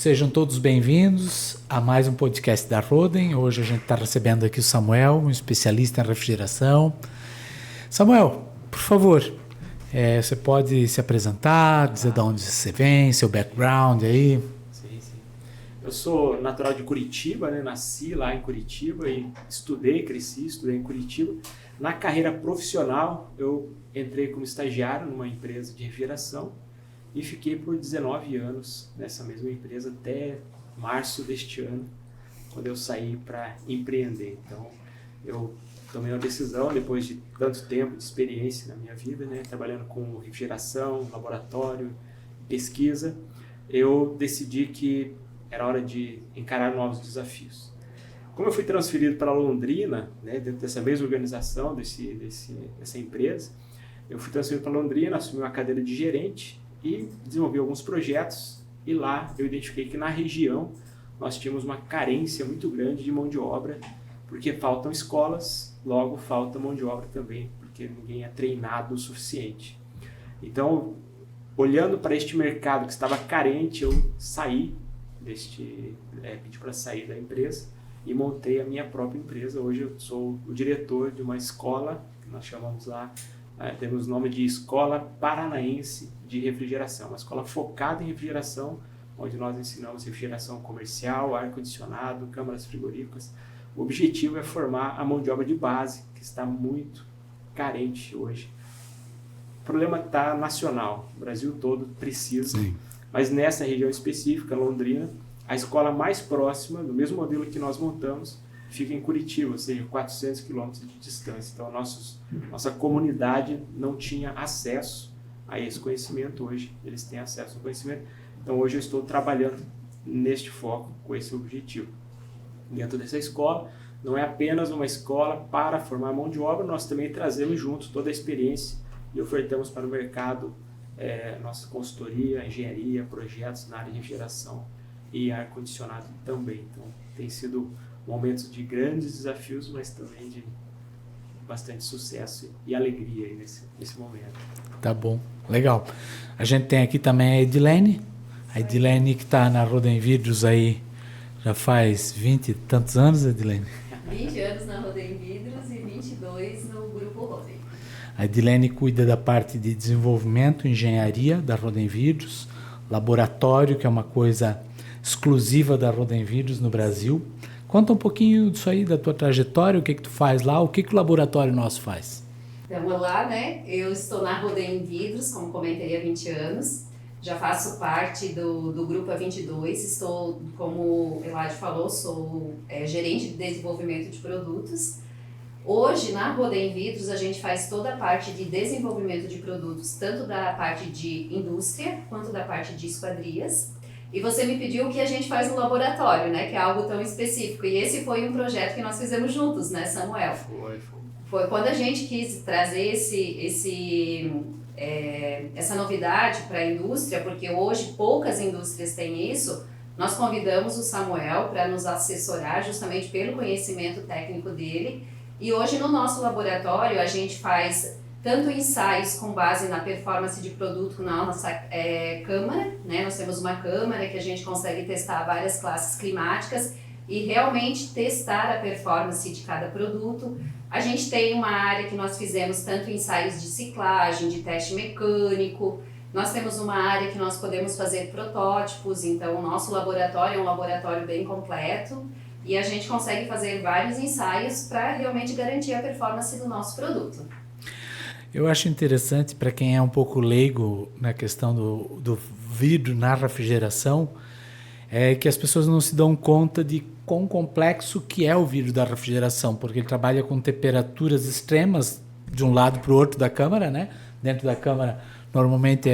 Sejam todos bem-vindos a mais um podcast da Roden. Hoje a gente está recebendo aqui o Samuel, um especialista em refrigeração. Samuel, por favor, você pode se apresentar, dizer de onde você vem, seu background aí? Sim. Eu sou natural de Curitiba, né? Nasci lá em Curitiba e estudei em Curitiba. Na carreira profissional, eu entrei como estagiário numa empresa de refrigeração e fiquei por 19 anos nessa mesma empresa até março deste ano, quando eu saí para empreender. Então, eu tomei uma decisão, depois de tanto tempo de experiência na minha vida, né, trabalhando com refrigeração, laboratório, pesquisa, eu decidi que era hora de encarar novos desafios. Como eu fui transferido para Londrina, né, dentro dessa mesma organização, dessa empresa, eu fui transferido para Londrina, assumi uma cadeira de gerente e desenvolvi alguns projetos, e lá eu identifiquei que na região nós tínhamos uma carência muito grande de mão de obra, porque faltam escolas, logo falta mão de obra também, porque ninguém é treinado o suficiente. Então, olhando para este mercado que estava carente, eu pedi para sair da empresa e montei a minha própria empresa. Hoje eu sou o diretor de uma escola, que nós chamamos lá, temos o nome de Escola Paranaense de Refrigeração, uma escola focada em refrigeração, onde nós ensinamos refrigeração comercial, ar-condicionado, câmaras frigoríficas. O objetivo é formar a mão de obra de base, que está muito carente hoje. O problema está nacional, o Brasil todo precisa, Sim. Mas nessa região específica, Londrina, a escola mais próxima, do mesmo modelo que nós montamos, fica em Curitiba, ou seja, 400 quilômetros de distância. Então, nossa comunidade não tinha acesso a esse conhecimento. Hoje, eles têm acesso ao conhecimento. Então, hoje eu estou trabalhando neste foco, com esse objetivo. Dentro dessa escola, não é apenas uma escola para formar mão de obra, nós também trazemos junto toda a experiência e ofertamos para o mercado nossa consultoria, engenharia, projetos na área de refrigeração e ar-condicionado também. Então, tem sido momentos de grandes desafios, mas também de bastante sucesso e alegria aí nesse momento. Tá bom, legal. A gente tem aqui também a Edilene que está na Roden Vidros aí já faz 20 e tantos anos, Edilene? 20 anos na Roden Vidros e 22 no Grupo Roden. A Edilene cuida da parte de desenvolvimento, engenharia da Roden Vidros, laboratório, que é uma coisa exclusiva da Roden Vidros no Brasil. Conta um pouquinho disso aí, da tua trajetória, o que tu faz lá, o que o laboratório nosso faz. Então, olá, né? Eu estou na Roden Vidros, como comentei, há 20 anos. Já faço parte do Grupo há 22. Estou, como o Eladio falou, sou gerente de desenvolvimento de produtos. Hoje, na Roden Vidros, a gente faz toda a parte de desenvolvimento de produtos, tanto da parte de indústria, quanto da parte de esquadrias. E você me pediu o que a gente faz no laboratório, né? Que é algo tão específico. E esse foi um projeto que nós fizemos juntos, né, Samuel? Foi quando a gente quis trazer essa novidade para a indústria, porque hoje poucas indústrias têm isso. Nós convidamos o Samuel para nos assessorar justamente pelo conhecimento técnico dele. E hoje no nosso laboratório a gente faz tanto ensaios com base na performance de produto na nossa câmara, né? Nós temos uma câmara que a gente consegue testar várias classes climáticas e realmente testar a performance de cada produto. A gente tem uma área que nós fizemos tanto ensaios de ciclagem, de teste mecânico. Nós temos uma área que nós podemos fazer protótipos, então o nosso laboratório é um laboratório bem completo e a gente consegue fazer vários ensaios para realmente garantir a performance do nosso produto. Eu acho interessante, para quem é um pouco leigo na questão do vidro na refrigeração, é que as pessoas não se dão conta de quão complexo que é o vidro da refrigeração, porque ele trabalha com temperaturas extremas de um lado para o outro da câmara, né? Dentro da câmara, normalmente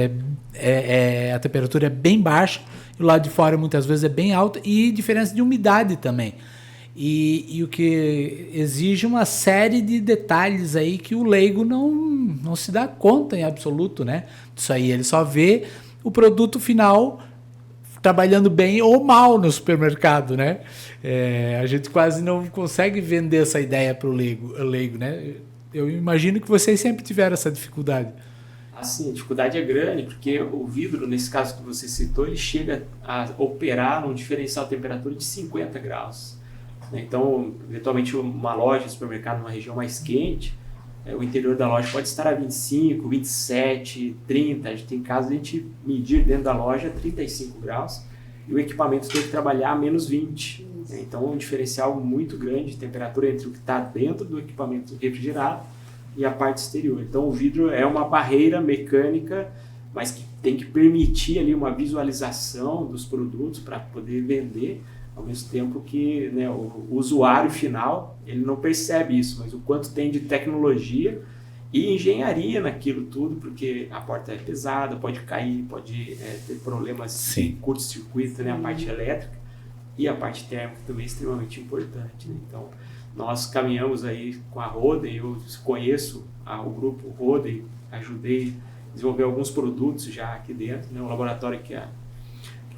a temperatura é bem baixa, e o lado de fora muitas vezes é bem alta, e diferença de umidade também. E o que exige uma série de detalhes aí que o leigo não se dá conta em absoluto, né? Isso aí, ele só vê o produto final trabalhando bem ou mal no supermercado, né? A gente quase não consegue vender essa ideia para o leigo, né? Eu imagino que vocês sempre tiveram essa dificuldade. Assim, a dificuldade é grande, porque o vidro, nesse caso que você citou, ele chega a operar num diferencial de temperatura de 50 graus. Então, eventualmente, uma loja, supermercado, numa região mais quente, o interior da loja pode estar a 25, 27, 30. A gente tem casos de a gente medir dentro da loja 35 graus e o equipamento tem que trabalhar a menos 20. Então, um diferencial muito grande de temperatura entre o que está dentro do equipamento refrigerado e a parte exterior. Então, o vidro é uma barreira mecânica, mas que tem que permitir ali uma visualização dos produtos para poder vender, ao mesmo tempo que, né, o usuário final ele não percebe isso, mas o quanto tem de tecnologia e engenharia naquilo tudo, porque a porta é pesada, pode cair, pode ter problemas de curto-circuito, né, a parte elétrica e a parte térmica também é extremamente importante. Né? Então, nós caminhamos aí com a Roden, eu conheço o grupo Roden, ajudei a desenvolver alguns produtos já aqui dentro, né? O laboratório que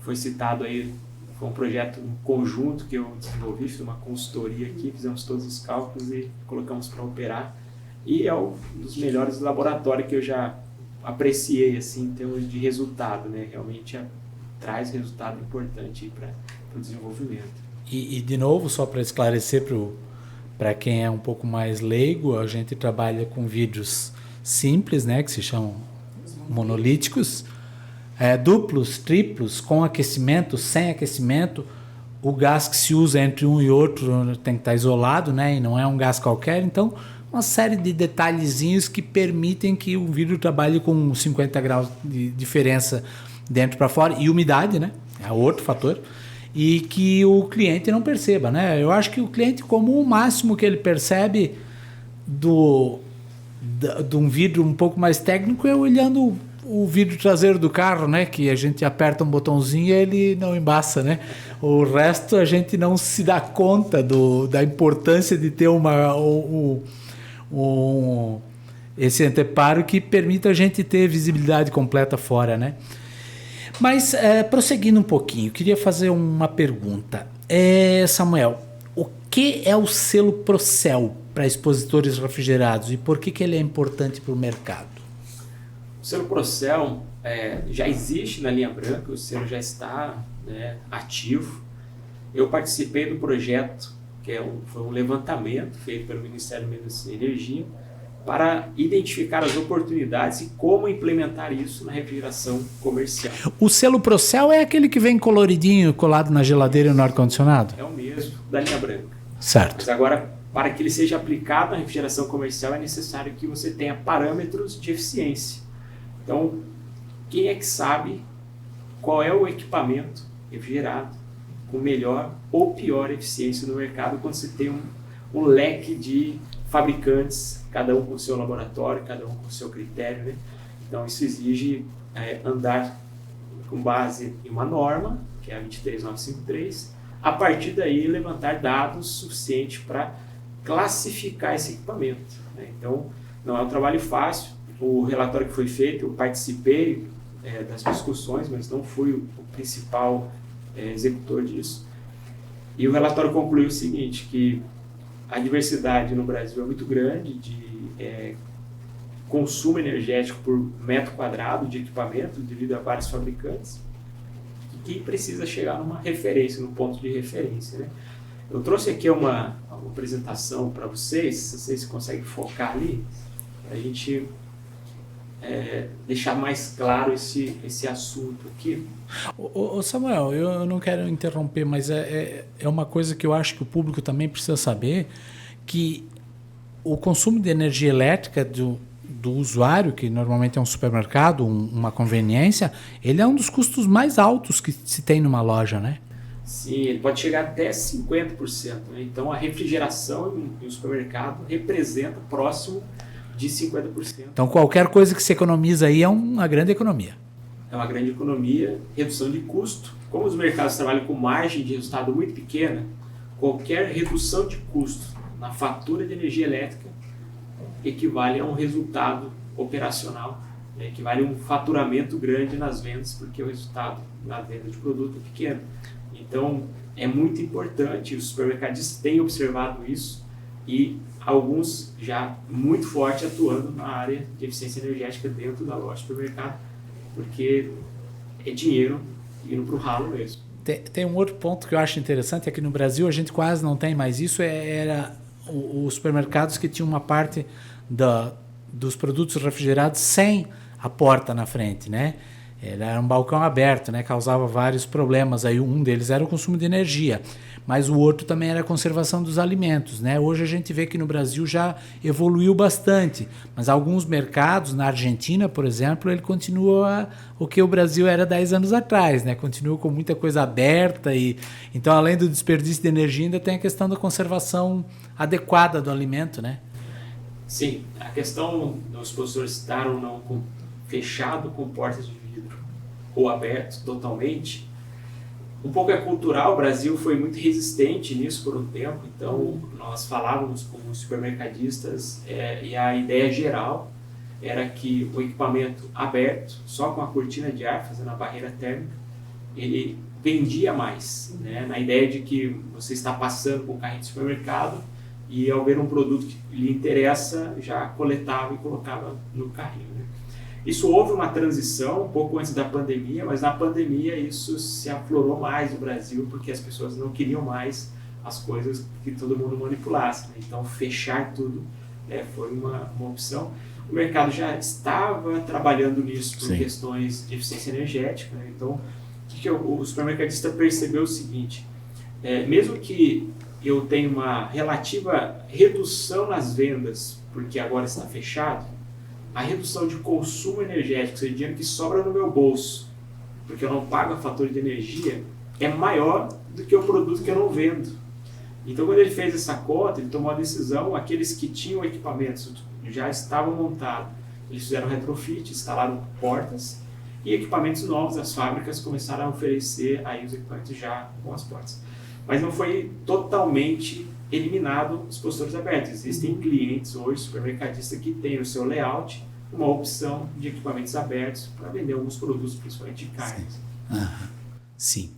foi citado aí foi um projeto em conjunto que eu desenvolvi, fiz uma consultoria aqui, fizemos todos os cálculos e colocamos para operar. E é um dos melhores laboratórios que eu já apreciei assim, em termos de resultado, né? Realmente traz resultado importante para o desenvolvimento. E de novo, só para esclarecer para quem é um pouco mais leigo, a gente trabalha com vidros simples, né, que se chamam monolíticos, duplos, triplos, com aquecimento, sem aquecimento. O gás que se usa entre um e outro tem que estar isolado, né, e não é um gás qualquer. Então, uma série de detalhezinhos que permitem que o vidro trabalhe com 50 graus de diferença dentro para fora. E umidade, né, é outro fator. E que o cliente não perceba, né? Eu acho que o cliente, como o máximo que ele percebe de um vidro um pouco mais técnico, é olhando o vidro traseiro do carro, né? Que a gente aperta um botãozinho e ele não embaça, né? O resto a gente não se dá conta da importância de ter esse anteparo que permita a gente ter visibilidade completa fora, né? Mas, prosseguindo um pouquinho, queria fazer uma pergunta. Samuel, o que é o selo Procel para expositores refrigerados e por que ele é importante para o mercado? O selo Procel já existe na linha branca, o selo já está, né, ativo. Eu participei do projeto, que foi um levantamento feito pelo Ministério do Meio Ambiente e Energia, para identificar as oportunidades e como implementar isso na refrigeração comercial. O selo Procel é aquele que vem coloridinho, colado na geladeira e no ar-condicionado? É o mesmo da linha branca. Certo. Mas agora, para que ele seja aplicado na refrigeração comercial, é necessário que você tenha parâmetros de eficiência. Então, quem é que sabe qual é o equipamento refrigerado com melhor ou pior eficiência no mercado quando você tem um leque de fabricantes, cada um com o seu laboratório, cada um com o seu critério, né? Então isso exige andar com base em uma norma, que é a 23953, a partir daí levantar dados suficientes para classificar esse equipamento, né? Então não é um trabalho fácil. O relatório que foi feito, eu participei das discussões, mas não fui o principal executor disso. E o relatório concluiu o seguinte, que a diversidade no Brasil é muito grande de consumo energético por metro quadrado de equipamento devido a vários fabricantes e que precisa chegar numa referência, num ponto de referência, né? Eu trouxe aqui uma apresentação para vocês, se vocês conseguem focar ali, para a gente deixar mais claro esse assunto aqui. Ô Samuel, eu não quero interromper, mas é uma coisa que eu acho que o público também precisa saber, que o consumo de energia elétrica do usuário, que normalmente é um supermercado, uma conveniência, ele é um dos custos mais altos que se tem numa loja, né? Sim, ele pode chegar até 50%. Né? Então, a refrigeração em um supermercado representa próximo de 50%. Então, qualquer coisa que se economiza aí é uma grande economia. É uma grande economia, redução de custo. Como os mercados trabalham com margem de resultado muito pequena, qualquer redução de custo na fatura de energia elétrica equivale a um resultado operacional, né? Equivale a um faturamento grande nas vendas, porque o resultado na venda de produto é pequeno. Então, é muito importante, os supermercadistas têm observado isso, e alguns já muito forte atuando na área de eficiência energética dentro da loja de supermercado, porque é dinheiro indo para o ralo mesmo. Tem um outro ponto que eu acho interessante, aqui no Brasil a gente quase não tem mais isso, era os supermercados que tinham uma parte dos produtos refrigerados sem a porta na frente, né? Era um balcão aberto, né? Causava vários problemas. Aí um deles era o consumo de energia, mas o outro também era a conservação dos alimentos, né? Hoje a gente vê que no Brasil já evoluiu bastante, mas alguns mercados, na Argentina, por exemplo, ele continua o que o Brasil era 10 anos atrás, né? Continua com muita coisa aberta e então, além do desperdício de energia, ainda tem a questão da conservação adequada do alimento, né? Sim, a questão dos expositores estar ou não fechado com portas de vidro ou aberto totalmente, um pouco é cultural. O Brasil foi muito resistente nisso por um tempo, então nós falávamos com os supermercadistas e a ideia geral era que o equipamento aberto, só com a cortina de ar, fazendo a barreira térmica, ele vendia mais, né? Na ideia de que você está passando com o carrinho de supermercado e ao ver um produto que lhe interessa, já coletava e colocava no carrinho, né? Isso houve uma transição um pouco antes da pandemia, mas na pandemia isso se aflorou mais no Brasil, porque as pessoas não queriam mais as coisas que todo mundo manipulasse, né? Então fechar tudo foi uma opção. O mercado já estava trabalhando nisso por questões de eficiência energética, né? Então o supermercadista percebeu o seguinte: mesmo que eu tenha uma relativa redução nas vendas, porque agora está fechado, a redução de consumo energético, ou seja, dinheiro que sobra no meu bolso, porque eu não pago a fatura de energia, é maior do que o produto que eu não vendo. Então, quando ele fez essa conta, ele tomou a decisão, aqueles que tinham equipamentos já estavam montados, eles fizeram retrofit, instalaram portas, e equipamentos novos, as fábricas começaram a oferecer aí os equipamentos já com as portas. Mas não foi totalmente eliminado os expositores abertos. Existem clientes hoje, supermercadistas, que têm no seu layout uma opção de equipamentos abertos para vender alguns produtos, principalmente de carnes. Sim.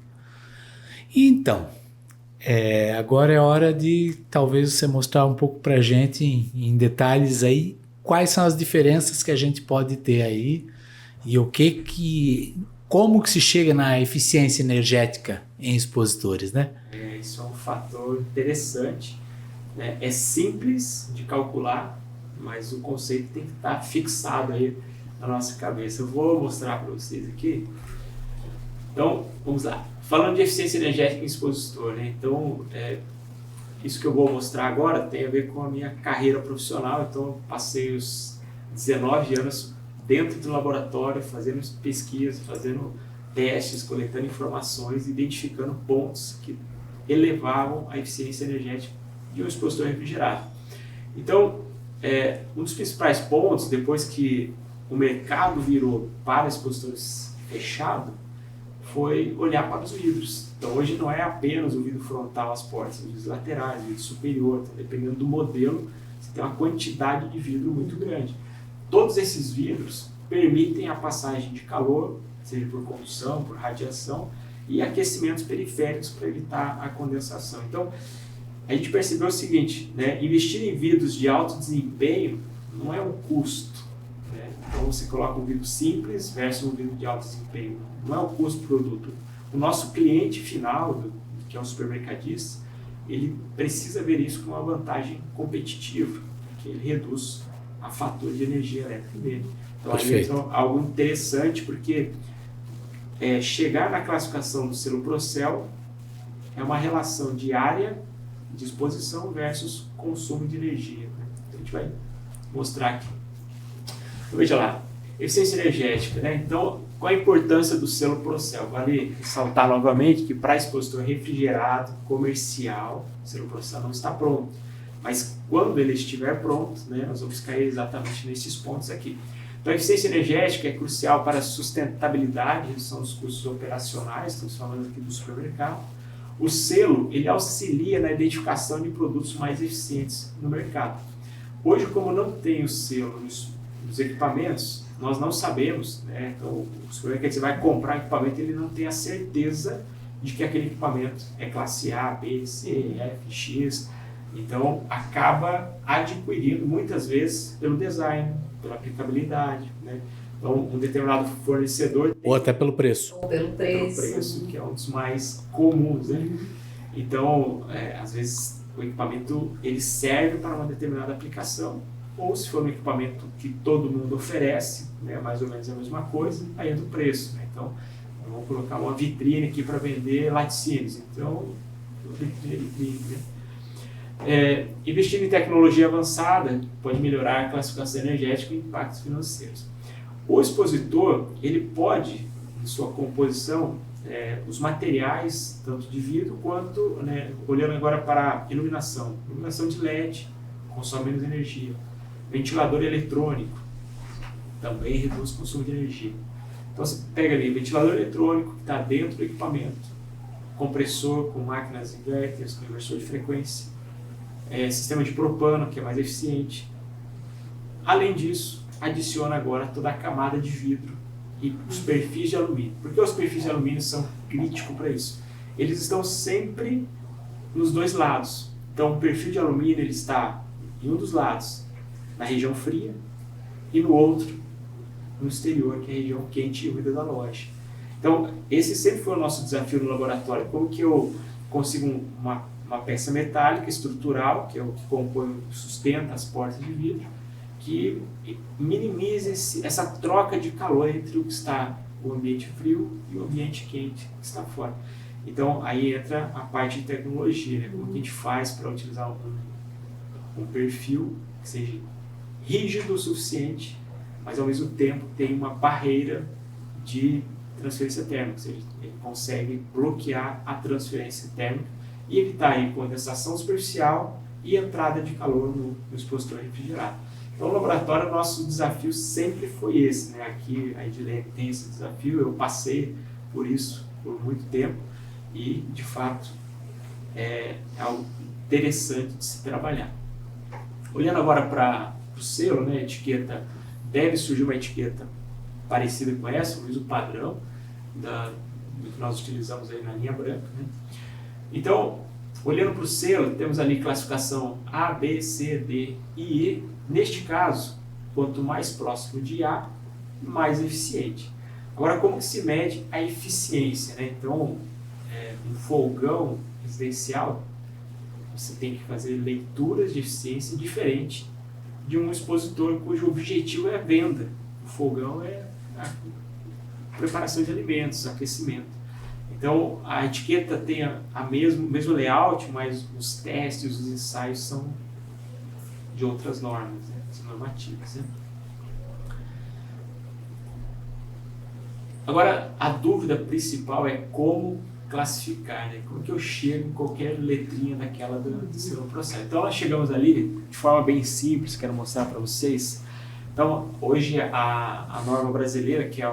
Então, agora é hora de talvez você mostrar um pouco para a gente em detalhes aí quais são as diferenças que a gente pode ter aí e como que se chega na eficiência energética em expositores, né? Isso é um fator interessante, né? É simples de calcular, mas o conceito tem que estar fixado aí na nossa cabeça. Eu vou mostrar para vocês aqui. Então, vamos lá. Falando de eficiência energética em expositor, né? Então, isso que eu vou mostrar agora tem a ver com a minha carreira profissional. Então, eu passei os 19 anos dentro do laboratório, fazendo pesquisas, fazendo testes, coletando informações, identificando pontos que elevavam a eficiência energética de um expositor refrigerado. Então, um dos principais pontos, depois que o mercado virou para expositores fechados, foi olhar para os vidros. Então, hoje não é apenas o vidro frontal, as portas, os vidros laterais, o vidro superior. Então, dependendo do modelo, você tem uma quantidade de vidro muito grande. Todos esses vidros permitem a passagem de calor, seja por condução, por radiação, e aquecimentos periféricos para evitar a condensação. Então, a gente percebeu o seguinte, né? Investir em vidros de alto desempenho não é um custo, né? Então, você coloca um vidro simples versus um vidro de alto desempenho. Não é um custo-produto. O nosso cliente final, que é o supermercadista, ele precisa ver isso como uma vantagem competitiva, porque ele reduz a fatura de energia elétrica dele. Então, aí é algo interessante, porque chegar na classificação do selo Procel é uma relação de área de exposição versus consumo de energia, né? Então, a gente vai mostrar aqui. Então, veja lá, eficiência energética, né? Então, qual a importância do selo Procel? Vale ressaltar novamente que para expositor refrigerado, comercial, o selo Procel não está pronto. Mas quando ele estiver pronto, né, nós vamos cair exatamente nesses pontos aqui. Então, a eficiência energética é crucial para a sustentabilidade, redução dos custos operacionais, estamos falando aqui do supermercado. O selo, ele auxilia na identificação de produtos mais eficientes no mercado. Hoje, como não tem o selo nos equipamentos, nós não sabemos, né? Então, o supermercado vai comprar equipamento, ele não tem a certeza de que aquele equipamento é classe A, B, C, F, X. Então, acaba adquirindo, muitas vezes, pelo design, pela aplicabilidade, né? Então, um determinado fornecedor... Ou até pelo preço. Ou pelo preço. Pelo preço, que é um dos mais comuns, né? Então, às vezes, o equipamento ele serve para uma determinada aplicação, ou se for um equipamento que todo mundo oferece, né, mais ou menos a mesma coisa, aí é do preço, né? Então, vamos colocar uma vitrine aqui para vender laticínios. Então, vitrine, né? Investir em tecnologia avançada pode melhorar a classificação energética e impactos financeiros. O expositor, ele pode, em sua composição, os materiais, tanto de vidro quanto, né, olhando agora para a iluminação de LED, consome menos energia. Ventilador eletrônico, também reduz o consumo de energia. Então você pega ali ventilador eletrônico que está dentro do equipamento, compressor com máquinas inverters, com inversor de frequência, sistema de propano, que é mais eficiente. Além disso, adiciona agora toda a camada de vidro e os perfis de alumínio. Por que os perfis de alumínio são críticos para isso? Eles estão sempre nos dois lados. Então, o perfil de alumínio ele está em um dos lados, na região fria, e no outro, no exterior, que é a região quente e úmida da loja. Então, esse sempre foi o nosso desafio no laboratório. Como que eu consigo uma peça metálica estrutural, que é o que compõe, sustenta as portas de vidro, que minimize essa troca de calor entre o que está o ambiente frio e o ambiente quente que está fora. Então, aí entra a parte de tecnologia, né? Como que a gente faz para utilizar um perfil que seja rígido o suficiente, mas ao mesmo tempo tem uma barreira de transferência térmica, ou seja, ele consegue bloquear a transferência térmica e evitar aí condensação superficial e entrada de calor no expositor refrigerado. Então, no laboratório, o nosso desafio sempre foi esse, né? Aqui a Edilene tem esse desafio, eu passei por isso por muito tempo e, de fato, é algo interessante de se trabalhar. Olhando agora para o selo, né, a etiqueta, deve surgir uma etiqueta parecida com essa, o padrão do que nós utilizamos aí na linha branca, né? Então, olhando para o selo, temos ali classificação A, B, C, D e E. Neste caso, quanto mais próximo de A, mais eficiente. Agora, como que se mede a eficiência, né? Então, um fogão residencial, você tem que fazer leituras de eficiência diferente de um expositor cujo objetivo é a venda. O fogão é a preparação de alimentos, aquecimento. Então, a etiqueta tem o mesmo layout, mas os testes, os ensaios são de outras normas, né? São normativas, né? Agora, a dúvida principal é como classificar, né? Como que eu chego em qualquer letrinha daquela do seu processo. Então, nós chegamos ali de forma bem simples, quero mostrar para vocês. Então, hoje a norma brasileira, que é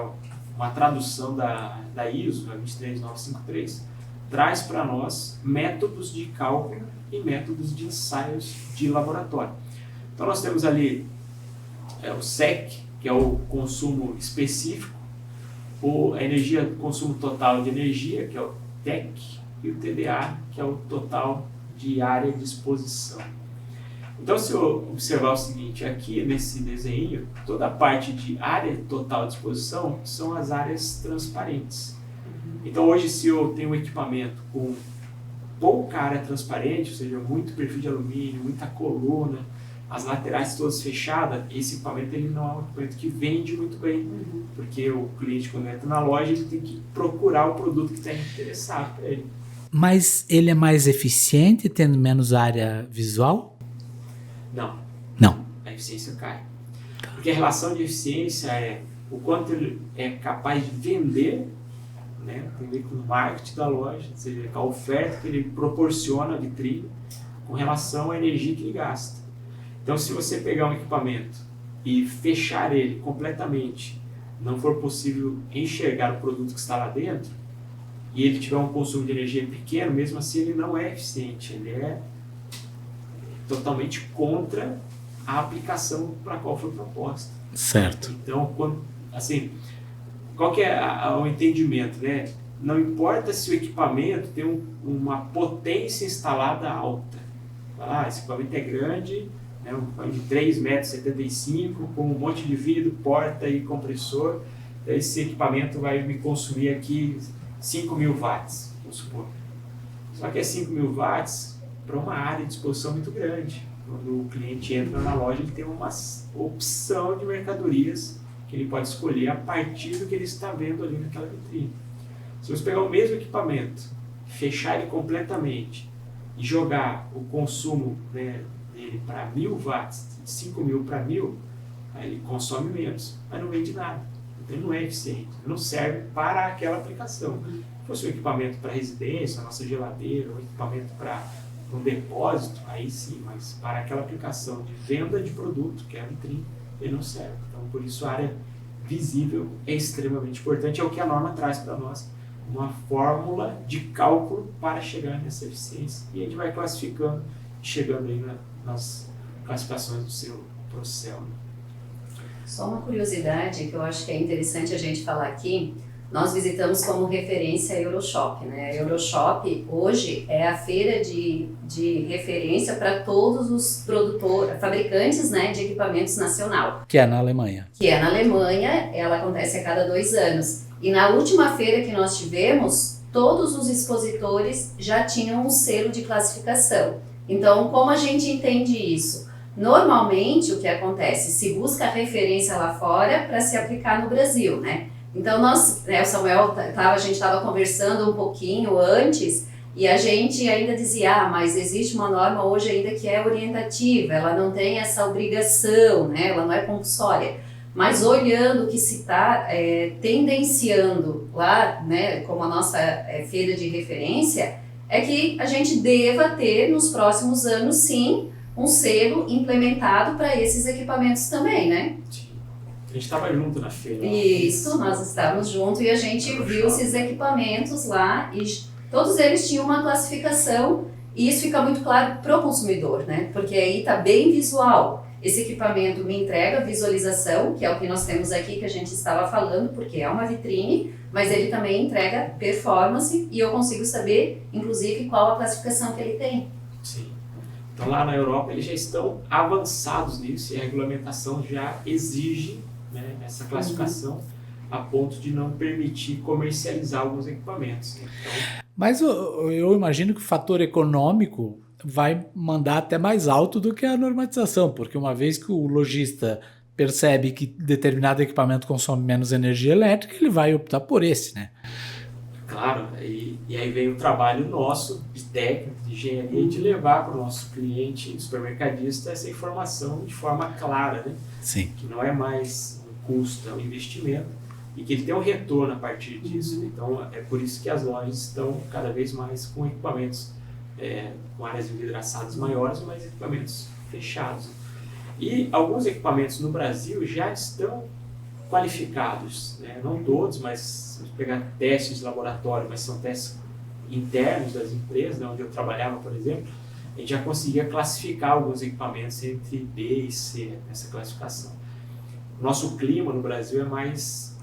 uma tradução da ISO, a 23953, traz para nós métodos de cálculo e métodos de ensaios de laboratório. Então nós temos ali o SEC, que é o consumo específico, a energia, consumo total de energia, que é o TEC, e o TDA, que é o total de área de exposição. Então, se eu observar o seguinte, aqui nesse desenho, toda a parte de área total de exposição são as áreas transparentes. Então, hoje, se eu tenho um equipamento com pouca área transparente, ou seja, muito perfil de alumínio, muita coluna, as laterais todas fechadas, esse equipamento ele não é um equipamento que vende muito bem, porque o cliente, quando entra na loja, ele tem que procurar o produto que está interessado para ele. Mas ele é mais eficiente tendo menos área visual? Não. A eficiência cai. Porque a relação de eficiência é o quanto ele é capaz de vender, né? Tem a ver com o marketing da loja, ou seja, a oferta que ele proporciona à vitrine com relação à energia que ele gasta. Então, se você pegar um equipamento e fechar ele completamente, não for possível enxergar o produto que está lá dentro, e ele tiver um consumo de energia pequeno, mesmo assim ele não é eficiente, ele é totalmente contra a aplicação para a qual foi proposta. Certo. Então, qual que é o entendimento, né? Não importa se o equipamento tem uma potência instalada alta, Esse equipamento é grande, né, um equipamento de 3,75 m, com um monte de vidro, porta e compressor. Esse equipamento vai me consumir aqui 5.000 watts, vamos supor. Só que é 5.000 watts para uma área de exposição muito grande. Quando o cliente entra na loja, ele tem uma opção de mercadorias que ele pode escolher a partir do que ele está vendo ali naquela vitrine. Se você pegar o mesmo equipamento, fechar ele completamente e jogar o consumo, né, dele para 1.000 watts, de 5.000 para 1.000, aí ele consome menos, mas não vende nada. Então ele não é eficiente, não serve para aquela aplicação. Se fosse um equipamento para residência, a nossa geladeira, um equipamento para um depósito, aí sim, mas para aquela aplicação de venda de produto, que é a vitrine, ele não serve. Então, por isso, a área visível é extremamente importante, é o que a norma traz para nós, uma fórmula de cálculo para chegar nessa eficiência. E a gente vai classificando, chegando aí nas classificações do seu Procel. Só uma curiosidade que eu acho que é interessante a gente falar aqui. Nós visitamos como referência a Euroshop, né? A Euroshop hoje é a feira de referência para todos os fabricantes, né, de equipamentos nacional. Que é na Alemanha. Que é na Alemanha, ela acontece a cada 2 anos. E na última feira que nós tivemos, todos os expositores já tinham um selo de classificação. Então, como a gente entende isso? Normalmente, o que acontece? Se busca referência lá fora para se aplicar no Brasil, né? Então, nós, né, o Samuel, a gente estava conversando um pouquinho antes e a gente ainda dizia, mas existe uma norma hoje ainda que é orientativa, ela não tem essa obrigação, né, ela não é compulsória. Mas olhando o que se está tendenciando lá, né, como a nossa feira de referência, é que a gente deva ter nos próximos anos, sim, um selo implementado para esses equipamentos também, né? Sim. A gente estava junto na feira. Isso, nós estávamos juntos e a gente viu esses equipamentos lá e todos eles tinham uma classificação e isso fica muito claro para o consumidor, né? Porque aí está bem visual. Esse equipamento me entrega visualização, que é o que nós temos aqui que a gente estava falando, porque é uma vitrine, mas ele também entrega performance e eu consigo saber, inclusive, qual a classificação que ele tem. Sim. Então lá na Europa eles já estão avançados nisso e a regulamentação já exige, né, essa classificação a ponto de não permitir comercializar alguns equipamentos. Então, mas eu imagino que o fator econômico vai mandar até mais alto do que a normatização, porque uma vez que o lojista percebe que determinado equipamento consome menos energia elétrica, ele vai optar por esse, né? Claro, e aí vem o trabalho nosso, de técnico, de engenharia, de levar para o nosso cliente supermercadista essa informação de forma clara, né? Sim. Que não é mais um custo, é um investimento e que ele tem um retorno a partir disso. Né? Então, é por isso que as lojas estão cada vez mais com equipamentos com áreas envidraçadas maiores, mas equipamentos fechados. E alguns equipamentos no Brasil já estão qualificados, né? Não todos, mas se pegar testes de laboratório, mas são testes internos das empresas, né, onde eu trabalhava, por exemplo, a gente já conseguia classificar alguns equipamentos entre B e C, nessa classificação. O nosso clima no Brasil é mais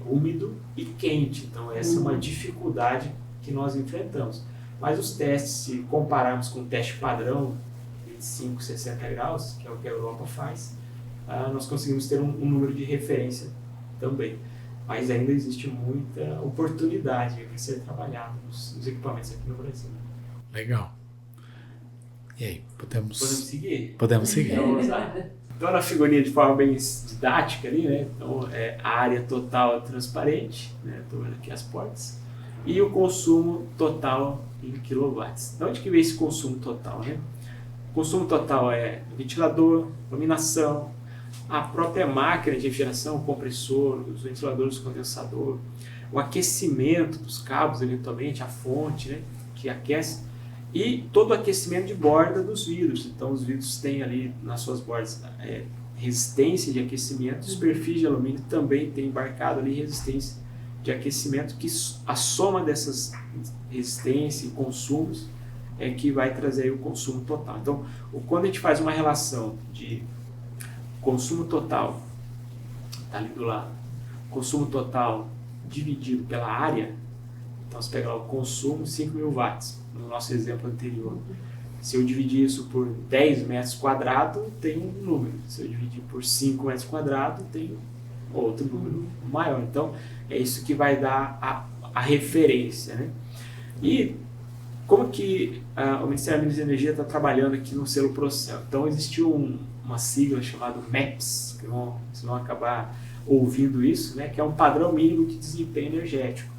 úmido e quente, então essa é uma dificuldade que nós enfrentamos. Mas os testes, se compararmos com o teste padrão, 25, 60 graus, que é o que a Europa faz, nós conseguimos ter um número de referência também. Mas ainda existe muita oportunidade para ser trabalhado nos equipamentos aqui no Brasil. Legal. E aí, podemos seguir? Podemos seguir. Então, vamos lá. Então, na figurinha de forma bem didática ali, né? Então, a área total é transparente, né? Estou vendo aqui as portas. E o consumo total em quilowatts. De onde que vem esse consumo total, né? O consumo total é ventilador, iluminação, a própria máquina de refrigeração, o compressor, os ventiladores, o condensador, o aquecimento dos cabos, eventualmente, a fonte, né, que aquece, e todo o aquecimento de borda dos vidros. Então, os vidros têm ali nas suas bordas resistência de aquecimento, os perfis de alumínio também tem embarcado ali resistência de aquecimento, que a soma dessas resistências e consumos é que vai trazer aí o consumo total. Então, quando a gente faz uma relação de consumo total, está ali do lado, consumo total dividido pela área, então você pega lá o consumo 5.000 watts, no nosso exemplo anterior, Se eu dividir isso por 10 metros quadrados, tem um número. Se eu dividir por 5 metros quadrados, tem outro número maior. Então, é isso que vai dar a referência, né? E como que o Ministério da Minas e Energia está trabalhando aqui no selo Procel? Então, existiu uma sigla chamada MEPS, que vocês vão acabar ouvindo isso, né? Que é um padrão mínimo de desempenho energético.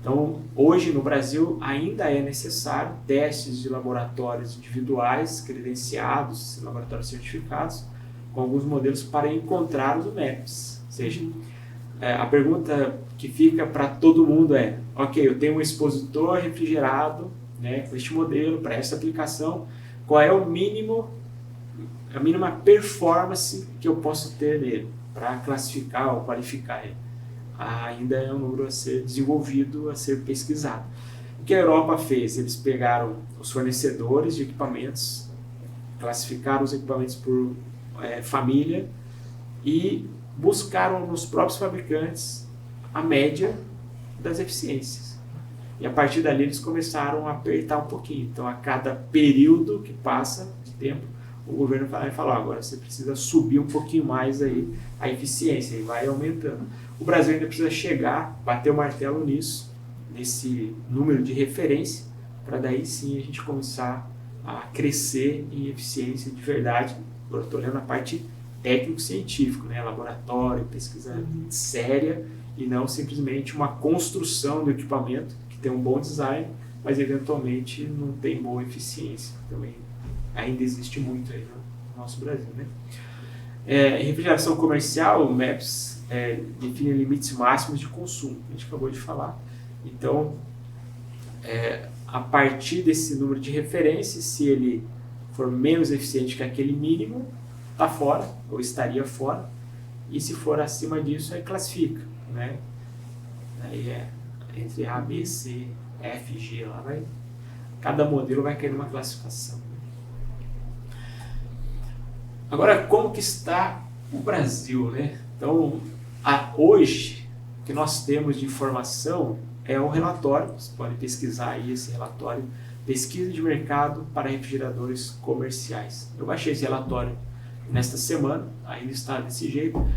Então, hoje no Brasil ainda é necessário testes de laboratórios individuais, credenciados, laboratórios certificados, com alguns modelos para encontrar os MEPs. Ou seja, a pergunta que fica para todo mundo é, ok, eu tenho um expositor refrigerado, né, com este modelo, para essa aplicação, qual é a mínima performance que eu posso ter nele, para classificar ou qualificar ele? Ainda é um número a ser desenvolvido, a ser pesquisado. O que a Europa fez? Eles pegaram os fornecedores de equipamentos, classificaram os equipamentos por família e buscaram nos próprios fabricantes a média das eficiências. E a partir dali eles começaram a apertar um pouquinho. Então, a cada período que passa de tempo, o governo vai falar, agora você precisa subir um pouquinho mais aí a eficiência, e vai aumentando. O Brasil ainda precisa chegar, bater o martelo nisso, nesse número de referência, para daí sim a gente começar a crescer em eficiência de verdade. Agora estou olhando a parte técnico-científico, né? Laboratório, pesquisa séria, e não simplesmente uma construção do equipamento que tem um bom design, mas eventualmente não tem boa eficiência. Também ainda existe muito aí no nosso Brasil, né? Refrigeração comercial, o MEPS define limites máximos de consumo, a gente acabou de falar. Então, a partir desse número de referência, se ele for menos eficiente que aquele mínimo, está fora, ou estaria fora, e se for acima disso, aí classifica, né? Aí entre A, B, C, F, G, lá vai, cada modelo vai cair numa classificação. Agora, como que está o Brasil, né? Então, hoje, o que nós temos de informação é um relatório, vocês podem pesquisar aí esse relatório, Pesquisa de Mercado para Refrigeradores Comerciais. Eu baixei esse relatório nesta semana, ainda está desse jeito.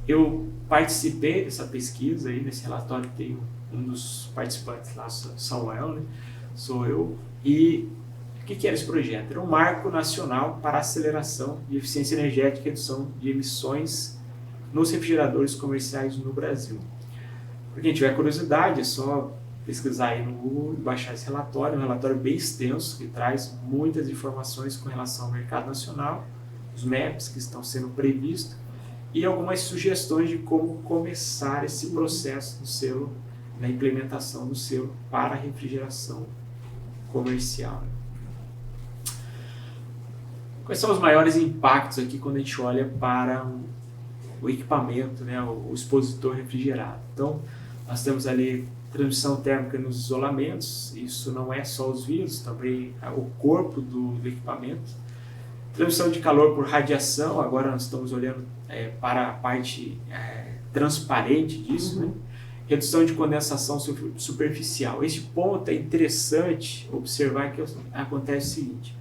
Eu participei dessa pesquisa aí, nesse relatório tem um dos participantes lá, Samuel, né? Sou eu, e o que era esse projeto? Era um marco nacional para aceleração de eficiência energética e redução de emissões nos refrigeradores comerciais no Brasil. Para quem tiver curiosidade, é só pesquisar aí no Google e baixar esse relatório. É um relatório bem extenso, que traz muitas informações com relação ao mercado nacional, os MEPs que estão sendo previstos e algumas sugestões de como começar esse processo do selo, na implementação do selo para a refrigeração comercial. Quais são os maiores impactos aqui quando a gente olha para o equipamento, né, o expositor refrigerado? Então, nós temos ali transmissão térmica nos isolamentos, isso não é só os vidros, também o corpo do equipamento. Transmissão de calor por radiação, agora nós estamos olhando para a parte transparente disso, né? Redução de condensação superficial. Este ponto é interessante observar que acontece o seguinte: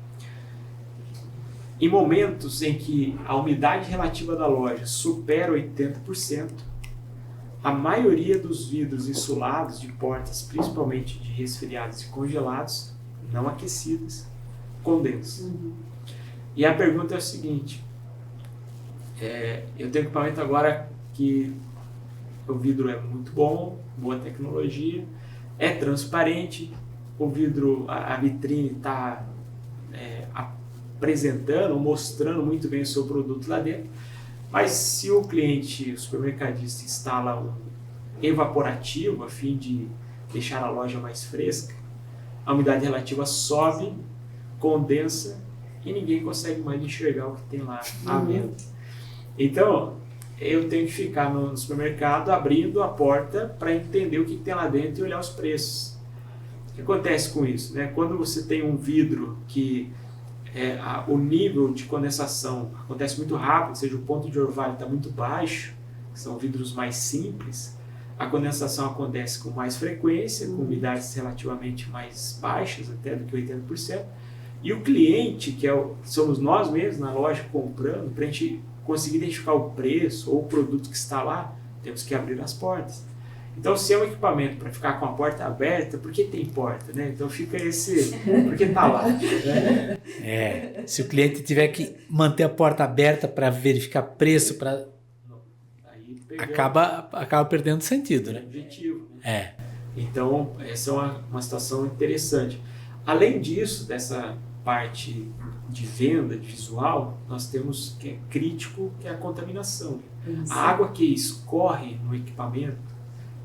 em momentos em que a umidade relativa da loja supera 80%, a maioria dos vidros insulados de portas, principalmente de resfriados e congelados, não aquecidas, condensam. E a pergunta é o seguinte: eu tenho equipamento agora que o vidro é muito bom, boa tecnologia, é transparente, o vidro, a vitrine está apresentando, mostrando muito bem o seu produto lá dentro, mas se o cliente, o supermercadista, instala um evaporativo a fim de deixar a loja mais fresca, a umidade relativa sobe, condensa e ninguém consegue mais enxergar o que tem lá à venda. Então, eu tenho que ficar no supermercado abrindo a porta para entender o que tem lá dentro e olhar os preços. O que acontece com isso, né? Quando você tem um vidro que o nível de condensação acontece muito rápido, ou seja, o ponto de orvalho está muito baixo, que são vidros mais simples, a condensação acontece com mais frequência, com umidades relativamente mais baixas, até do que 80%, E o cliente, somos nós mesmos na loja comprando, para a gente conseguir identificar o preço ou o produto que está lá, temos que abrir as portas. Então, se é um equipamento para ficar com a porta aberta, por que tem porta, né? Então fica por que está lá? Né? Se o cliente tiver que manter a porta aberta para verificar preço, acaba perdendo sentido, né? Objetivo, né? Então, essa é uma situação interessante. Além disso, dessa parte de venda, de visual, nós temos que é crítico, que é a contaminação. Isso. A água que escorre no equipamento,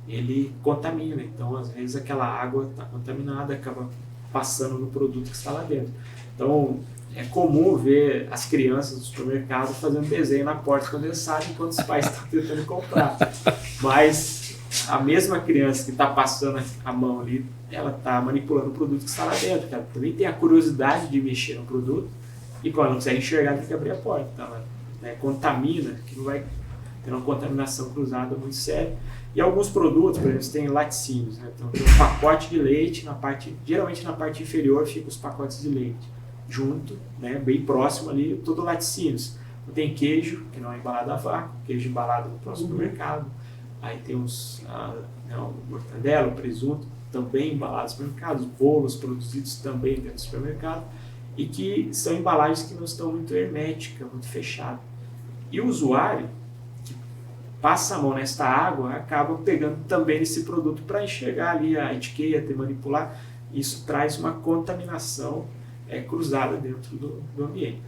ele contamina. Então, às vezes, aquela água está contaminada, acaba passando no produto que está lá dentro. Então, é comum ver as crianças do supermercado fazendo desenho na porta quando eles sabem enquanto os pais estão tentando comprar. Mas a mesma criança que está passando a mão ali, ela está manipulando o produto que está lá dentro. Ela também tem a curiosidade de mexer no produto e quando não consegue enxergar, tem que abrir a porta. Então, ela contamina, que não vai ter uma contaminação cruzada muito séria. E alguns produtos, por exemplo, tem laticínios, né? Então tem um pacote de leite, geralmente na parte inferior ficam os pacotes de leite, junto, né? Bem próximo ali, todo laticínios. Então, tem queijo, que não é embalado a vácuo, queijo embalado no próximo supermercado. Aí tem o mortadela, o presunto, também embalados no supermercado, os bolos produzidos também dentro do supermercado, e que são embalagens que não estão muito herméticas, muito fechadas. E o usuário passa a mão nesta água, acaba pegando também esse produto para enxergar ali a etiqueta e manipular. Isso traz uma contaminação cruzada dentro do ambiente.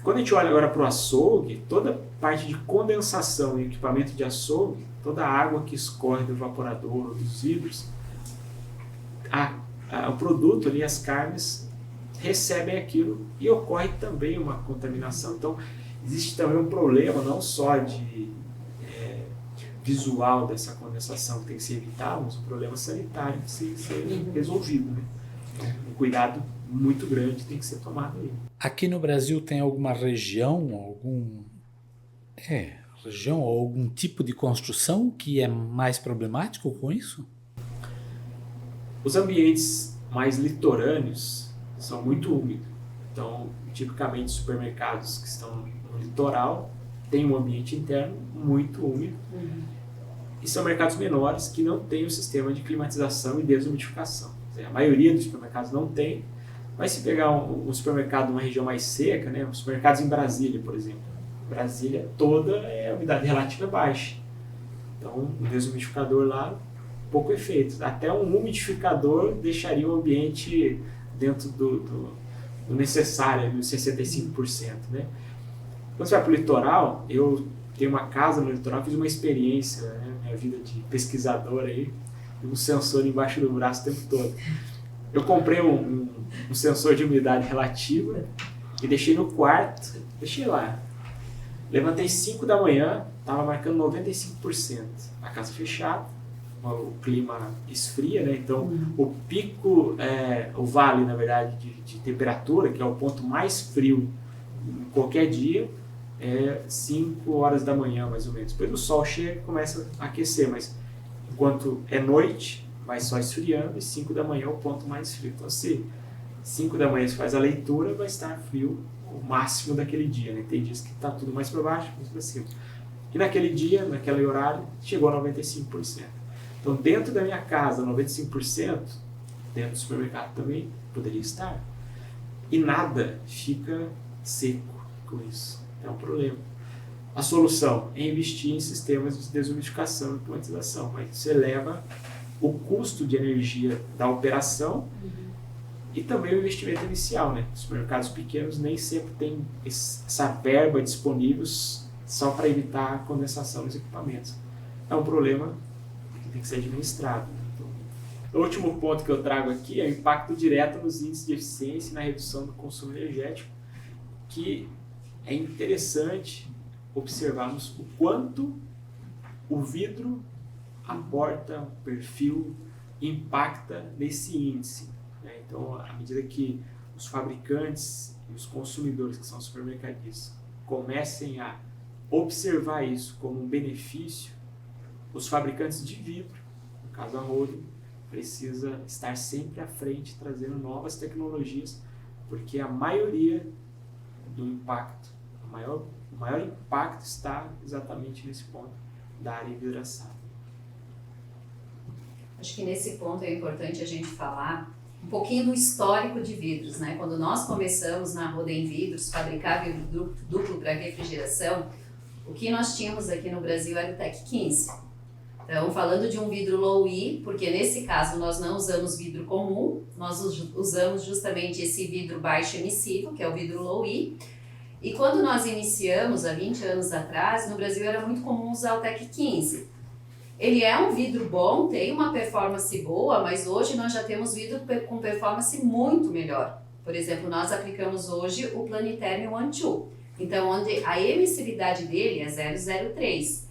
Quando a gente olha agora para o açougue, toda parte de condensação e equipamento de açougue, toda a água que escorre do evaporador ou dos vidros, o produto ali, as carnes, recebem aquilo e ocorre também uma contaminação. Então, existe também um problema, não só de visual dessa condensação que tem que ser evitado, mas um problema sanitário que tem que ser resolvido, né? Então, um cuidado muito grande tem que ser tomado aí. Aqui no Brasil tem alguma região ou algum tipo de construção que é mais problemático com isso? Os ambientes mais litorâneos são muito úmidos. Então, tipicamente, supermercados que estão no litoral têm um ambiente interno muito úmido. E são mercados menores que não têm o sistema de climatização e desumidificação. A maioria dos supermercados não tem. Mas se pegar um supermercado numa região mais seca, né, os supermercados em Brasília, por exemplo, Brasília toda a umidade relativa baixa. Então, um desumidificador lá, pouco efeito. Até um umidificador deixaria o ambiente dentro do necessário, dos 65%. Né? Quando você vai para o litoral, eu tenho uma casa no litoral, fiz uma experiência, né, minha vida de pesquisador aí, um sensor embaixo do braço o tempo todo. Eu comprei um sensor de umidade relativa e deixei no quarto, deixei lá. Levantei 5 da manhã, estava marcando 95%. A casa fechada, o clima esfria, né? Então o pico, o vale, na verdade, de temperatura, que é o ponto mais frio em qualquer dia, é 5 horas da manhã, mais ou menos. Depois o sol chega e começa a aquecer, mas enquanto é noite, vai só esfriando, e 5 da manhã é o ponto mais frio. Então, se 5 da manhã você faz a leitura, vai estar frio o máximo daquele dia. Né? Tem dias que está tudo mais para baixo, mais para cima. E naquele dia, naquele horário, chegou a 95%. Então, dentro da minha casa, 95%, dentro do supermercado também poderia estar. E nada fica seco com isso. É um problema. A solução é investir em sistemas de desumidificação e climatização, mas isso eleva o custo de energia da operação e também o investimento inicial. Né? Os supermercados pequenos nem sempre têm essa verba disponível só para evitar a condensação dos equipamentos. É um problema que tem que ser administrado. Então, o último ponto que eu trago aqui é o impacto direto nos índices de eficiência e na redução do consumo energético, que é interessante observarmos o quanto o vidro, a porta, o perfil, impacta nesse índice. Né? Então, à medida que os fabricantes e os consumidores, que são os supermercadistas, comecem a observar isso como um benefício, os fabricantes de vidro, no caso a Rohde, precisa estar sempre à frente, trazendo novas tecnologias porque a maioria do impacto, o maior impacto está exatamente nesse ponto da área envidraçada. Acho que nesse ponto é importante a gente falar um pouquinho do histórico de vidros, né? Quando nós começamos na Rodem Vidros, fabricar vidro duplo para refrigeração, o que nós tínhamos aqui no Brasil era o TEC 15. Então, falando de um vidro low E, porque nesse caso nós não usamos vidro comum, nós usamos justamente esse vidro baixo emissivo, que é o vidro low E. E quando nós iniciamos, há 20 anos atrás, no Brasil era muito comum usar o TEC 15. Ele é um vidro bom, tem uma performance boa, mas hoje nós já temos vidro com performance muito melhor. Por exemplo, nós aplicamos hoje o Planiterm One 2. Então, onde a emissividade dele é 0,03.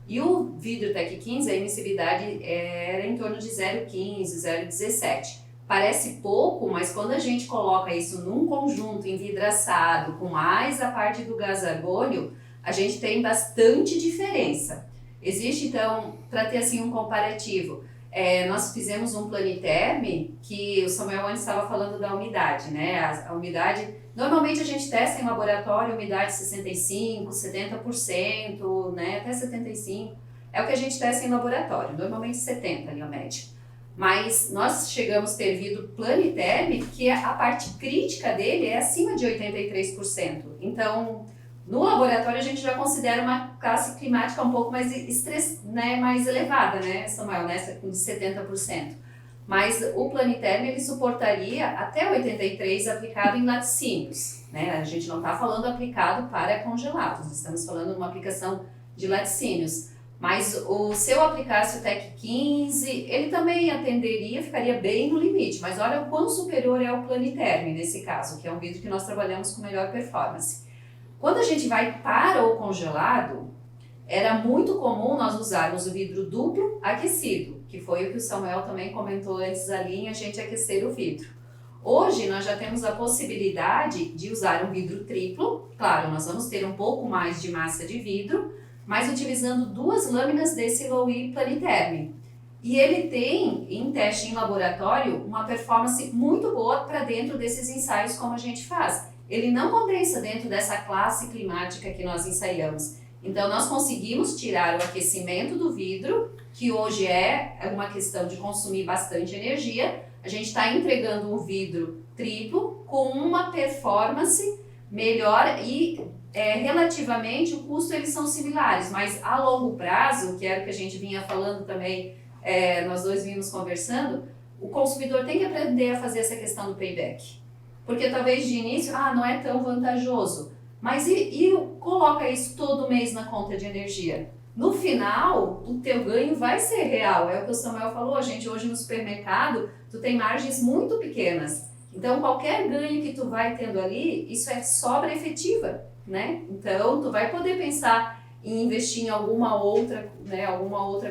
E o vidro TEC 15, a emissividade era em torno de 0,15, 0,17. Parece pouco, mas quando a gente coloca isso num conjunto envidraçado, com mais a parte do gás argônio, a gente tem bastante diferença. Existe, então, para ter assim um comparativo, nós fizemos um Planiterm que o Samuel antes estava falando da umidade, né? A umidade, normalmente a gente testa em laboratório umidade 65%, 70%, né? Até 75%. É o que a gente testa em laboratório, normalmente 70% ali a média. Mas nós chegamos a ter vidro Planiterm que a parte crítica dele é acima de 83%. Então, no laboratório a gente já considera uma classe climática um pouco mais mais elevada, né, Samuel, nessa de 70%. Mas o Planiterm ele suportaria até 83% aplicado em laticínios, né? A gente não está falando aplicado para congelados, estamos falando de uma aplicação de laticínios. Mas se eu aplicasse o TEC 15, ele também atenderia, ficaria bem no limite. Mas olha o quão superior é o Planiterm nesse caso, que é um vidro que nós trabalhamos com melhor performance. Quando a gente vai para o congelado, era muito comum nós usarmos o vidro duplo aquecido, que foi o que o Samuel também comentou antes ali, em a gente aquecer o vidro. Hoje nós já temos a possibilidade de usar um vidro triplo, claro, nós vamos ter um pouco mais de massa de vidro, mas utilizando 2 lâminas desse Low E Planiterm. E ele tem, em teste em laboratório, uma performance muito boa para dentro desses ensaios como a gente faz. Ele não condensa dentro dessa classe climática que nós ensaiamos. Então, nós conseguimos tirar o aquecimento do vidro, que hoje é uma questão de consumir bastante energia. A gente está entregando um vidro triplo com uma performance melhor e relativamente o custo eles são similares, mas a longo prazo, que era o que a gente vinha falando também, nós dois vínhamos conversando, o consumidor tem que aprender a fazer essa questão do payback. Porque talvez de início, não é tão vantajoso. Mas e coloca isso todo mês na conta de energia? No final, o teu ganho vai ser real. É o que o Samuel falou, gente, hoje no supermercado, tu tem margens muito pequenas. Então, qualquer ganho que tu vai tendo ali, isso é sobra efetiva, né? Então, tu vai poder pensar em investir em alguma outra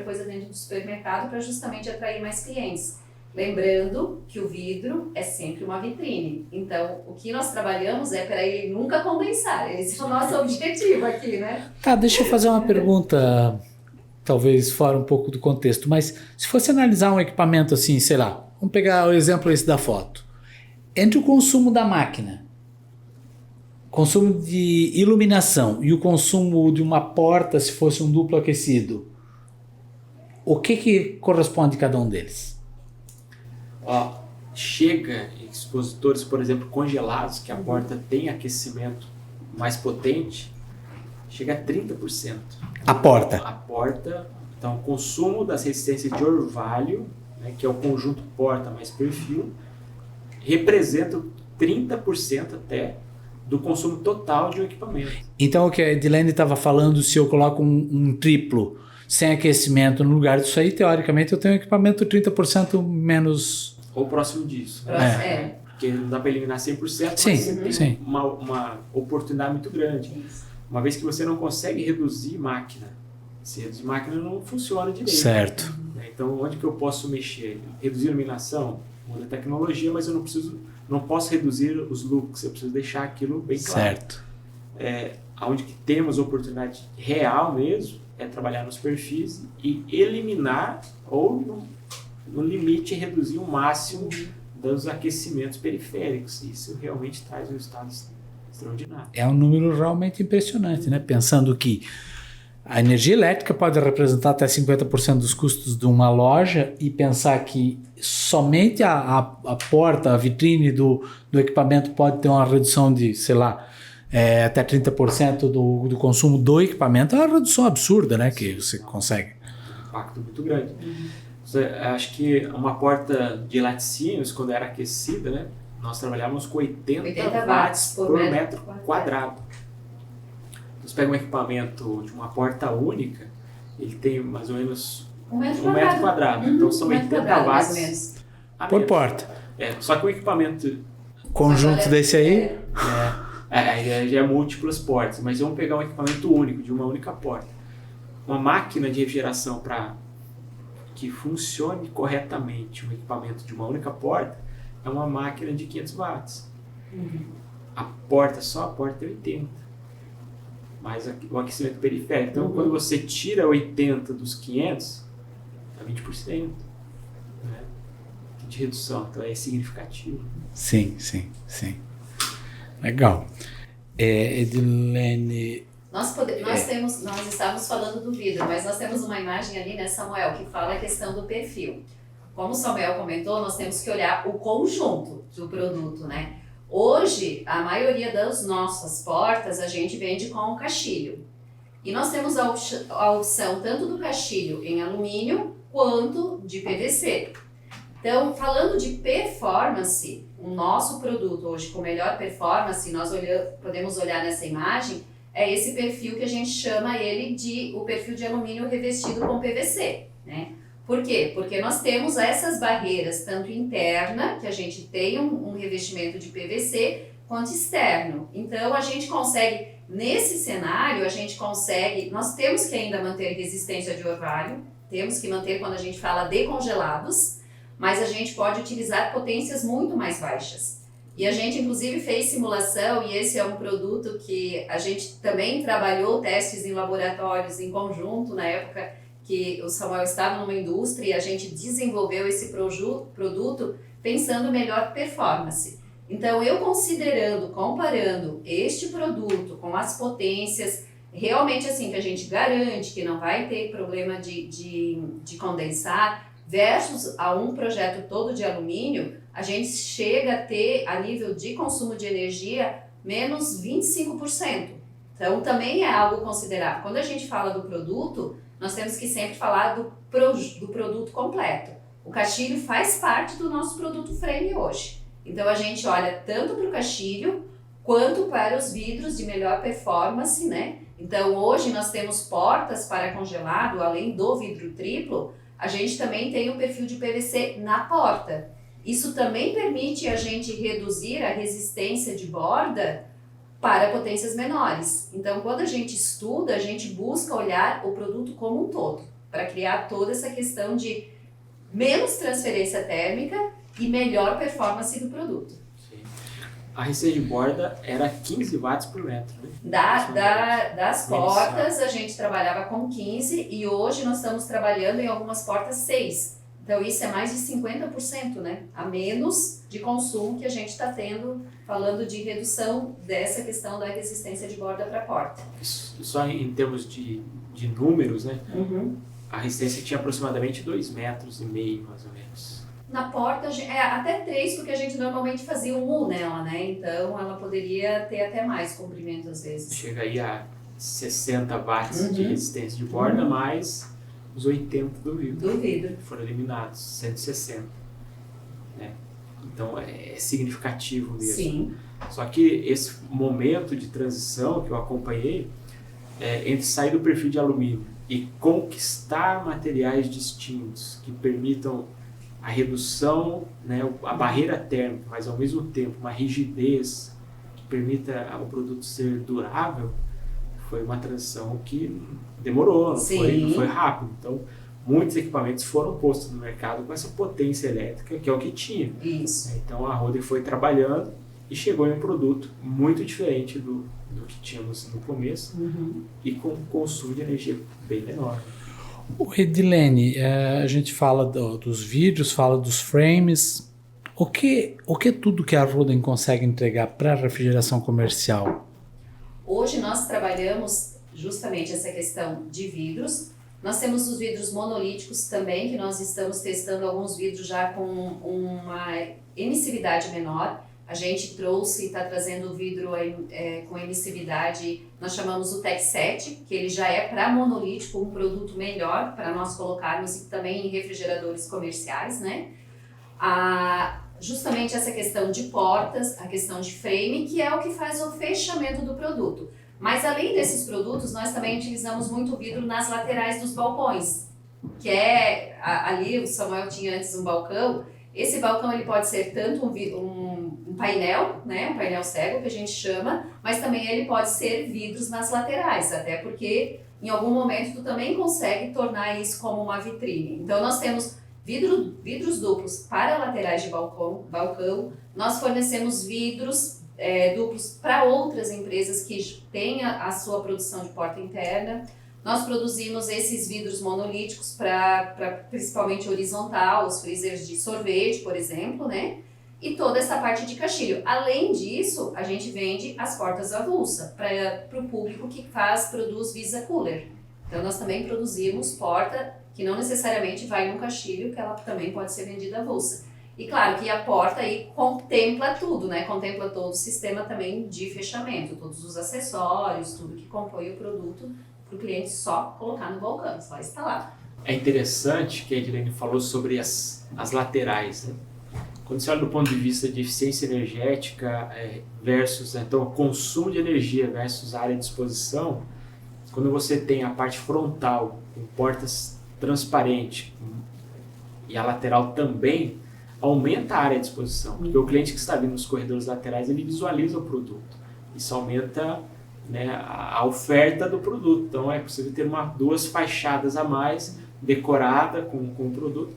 coisa dentro do supermercado para justamente atrair mais clientes. Lembrando que o vidro é sempre uma vitrine. Então, o que nós trabalhamos é para ele nunca condensar. Esse é o nosso objetivo aqui, né? Tá, deixa eu fazer uma pergunta, talvez fora um pouco do contexto, mas se fosse analisar um equipamento assim, sei lá, vamos pegar o exemplo esse da foto. Entre o consumo da máquina, consumo de iluminação e o consumo de uma porta, se fosse um duplo aquecido, o que corresponde a cada um deles? Chega em expositores, por exemplo, congelados, que a porta tem aquecimento mais potente, chega a 30%. A porta? A porta, então o consumo das resistências de orvalho, né, que é o conjunto porta mais perfil, representa 30% até do consumo total de um equipamento. Então o que a Edilene estava falando, se eu coloco um triplo sem aquecimento no lugar disso aí, teoricamente eu tenho um equipamento 30% menos... Ou próximo disso. Porque não dá para eliminar 100%, mas você tem uma oportunidade muito grande. Uma vez que você não consegue reduzir máquina, se reduzir máquina não funciona direito. Certo. Então, onde que eu posso mexer? Reduzir a iluminação? Muda a tecnologia, mas eu não posso reduzir os looks, eu preciso deixar aquilo bem claro. Certo. Onde que temos oportunidade real mesmo, é trabalhar nos perfis e eliminar ou no limite reduzir o máximo dos aquecimentos periféricos. Isso realmente traz resultados extraordinários. É um número realmente impressionante, né? Pensando que a energia elétrica pode representar até 50% dos custos de uma loja e pensar que somente a porta, a vitrine do equipamento pode ter uma redução de, sei lá, até 30% do consumo do equipamento, é uma redução absurda, né? Que você consegue. Um impacto muito grande. Acho que uma porta de laticínios, quando era aquecida, né? Nós trabalhávamos com 80 watts por metro quadrado. Você pega um equipamento de uma porta única, ele tem mais ou menos um metro quadrado. Então são 80 watts por porta. Só que o equipamento conjunto desse aí já é múltiplas portas, mas vamos pegar um equipamento único, de uma única porta. Uma máquina de refrigeração para que funcione corretamente um equipamento de uma única porta é uma máquina de 500 watts. Só a porta é 80. Mas o aquecimento periférico. Então, quando você tira 80 dos 500, dá 20%, né, de redução. Então, é significativo. Sim. Legal. Edilene... Nós estávamos falando do vidro, mas nós temos uma imagem ali, né, Samuel, que fala a questão do perfil. Como o Samuel comentou, nós temos que olhar o conjunto do produto, né? Hoje, a maioria das nossas portas a gente vende com o caixilho. E nós temos a opção tanto do caixilho em alumínio quanto de PVC. Então, falando de performance, o nosso produto hoje com melhor performance, nós podemos olhar nessa imagem, é esse perfil que a gente chama ele de o perfil de alumínio revestido com PVC, né? Por quê? Porque nós temos essas barreiras, tanto interna, que a gente tem um revestimento de PVC, quanto externo. Então, a gente consegue, nesse cenário, nós temos que ainda manter resistência de orvalho, temos que manter quando a gente fala de congelados, mas a gente pode utilizar potências muito mais baixas. E a gente, inclusive, fez simulação, e esse é um produto que a gente também trabalhou testes em laboratórios em conjunto, na época que o Samuel estava numa indústria e a gente desenvolveu esse produto pensando melhor performance. Então, comparando este produto com as potências, realmente assim, que a gente garante que não vai ter problema de condensar, versus a um projeto todo de alumínio, a gente chega a ter, a nível de consumo de energia, menos 25%. Então, também é algo considerável. Quando a gente fala do produto, nós temos que sempre falar do produto completo. O caixilho faz parte do nosso produto frame hoje. Então, a gente olha tanto para o caixilho, quanto para os vidros de melhor performance, né? Então, hoje nós temos portas para congelado, além do vidro triplo, a gente também tem o perfil de PVC na porta. Isso também permite a gente reduzir a resistência de borda para potências menores. Então, quando a gente estuda, a gente busca olhar o produto como um todo, para criar toda essa questão de menos transferência térmica e melhor performance do produto. Sim. A resistência de borda era 15 watts por metro, né? Das portas, a gente trabalhava com 15 e hoje nós estamos trabalhando em algumas portas 6. Então, isso é mais de 50%, né? A menos de consumo que a gente está tendo, falando de redução dessa questão da resistência de borda para a porta. Só em termos de números, né? A resistência tinha aproximadamente 2,5 metros, mais ou menos. Na porta, até 3, porque a gente normalmente fazia um U nela, né? Então, ela poderia ter até mais comprimento às vezes. Chega aí a 60 watts de resistência de borda, mais os 80 do vidro. Foram eliminados, 160. Né? Então, é significativo mesmo. Sim. Só que esse momento de transição que eu acompanhei, entre sair do perfil de alumínio e conquistar materiais distintos que permitam a redução, né, a barreira térmica, mas ao mesmo tempo uma rigidez que permita o produto ser durável, foi uma transição que demorou, não foi rápido. Então, muitos equipamentos foram postos no mercado com essa potência elétrica, que é o que tinha. Isso. Então, a Rohde foi trabalhando e chegou em um produto muito diferente do que tínhamos no começo e com consumo de energia bem menor. Edilene, a gente fala dos vidros, fala dos frames. O que tudo que a Roden consegue entregar para a refrigeração comercial? Hoje nós trabalhamos justamente essa questão de vidros. Nós temos os vidros monolíticos também, que nós estamos testando alguns vidros já com uma emissividade menor. A gente trouxe e está trazendo o vidro com emissividade, nós chamamos o Tech 7, que ele já é para monolítico, um produto melhor para nós colocarmos e também em refrigeradores comerciais, né? Justamente essa questão de portas, a questão de frame, que é o que faz o fechamento do produto. Mas além desses produtos, nós também utilizamos muito vidro nas laterais dos balcões, que ali o Samuel tinha antes um balcão. Esse balcão ele pode ser tanto um painel, né, um painel cego que a gente chama, mas também ele pode ser vidros nas laterais, até porque em algum momento tu também consegue tornar isso como uma vitrine. Então nós temos vidros duplos para laterais de balcão, nós fornecemos vidros duplos para outras empresas que têm a sua produção de porta interna. Nós produzimos esses vidros monolíticos para principalmente horizontal, os freezers de sorvete, por exemplo, né? E toda essa parte de caixilho. Além disso, a gente vende as portas avulsa para o público que produz Visa Cooler. Então nós também produzimos porta que não necessariamente vai no caixilho, que ela também pode ser vendida avulsa. E claro que a porta aí contempla tudo, né? Contempla todo o sistema também de fechamento, todos os acessórios, tudo que compõe o produto, para o cliente só colocar no balcão, só instalar. É interessante que a Edilene falou sobre as laterais, né? Quando você olha do ponto de vista de eficiência energética versus então, o consumo de energia versus a área de exposição, quando você tem a parte frontal com portas transparentes e a lateral também, aumenta a área de exposição, porque o cliente que está vindo nos corredores laterais, ele visualiza o produto. Isso aumenta, né, a oferta do produto. Então é possível ter duas fachadas a mais decorada com o produto.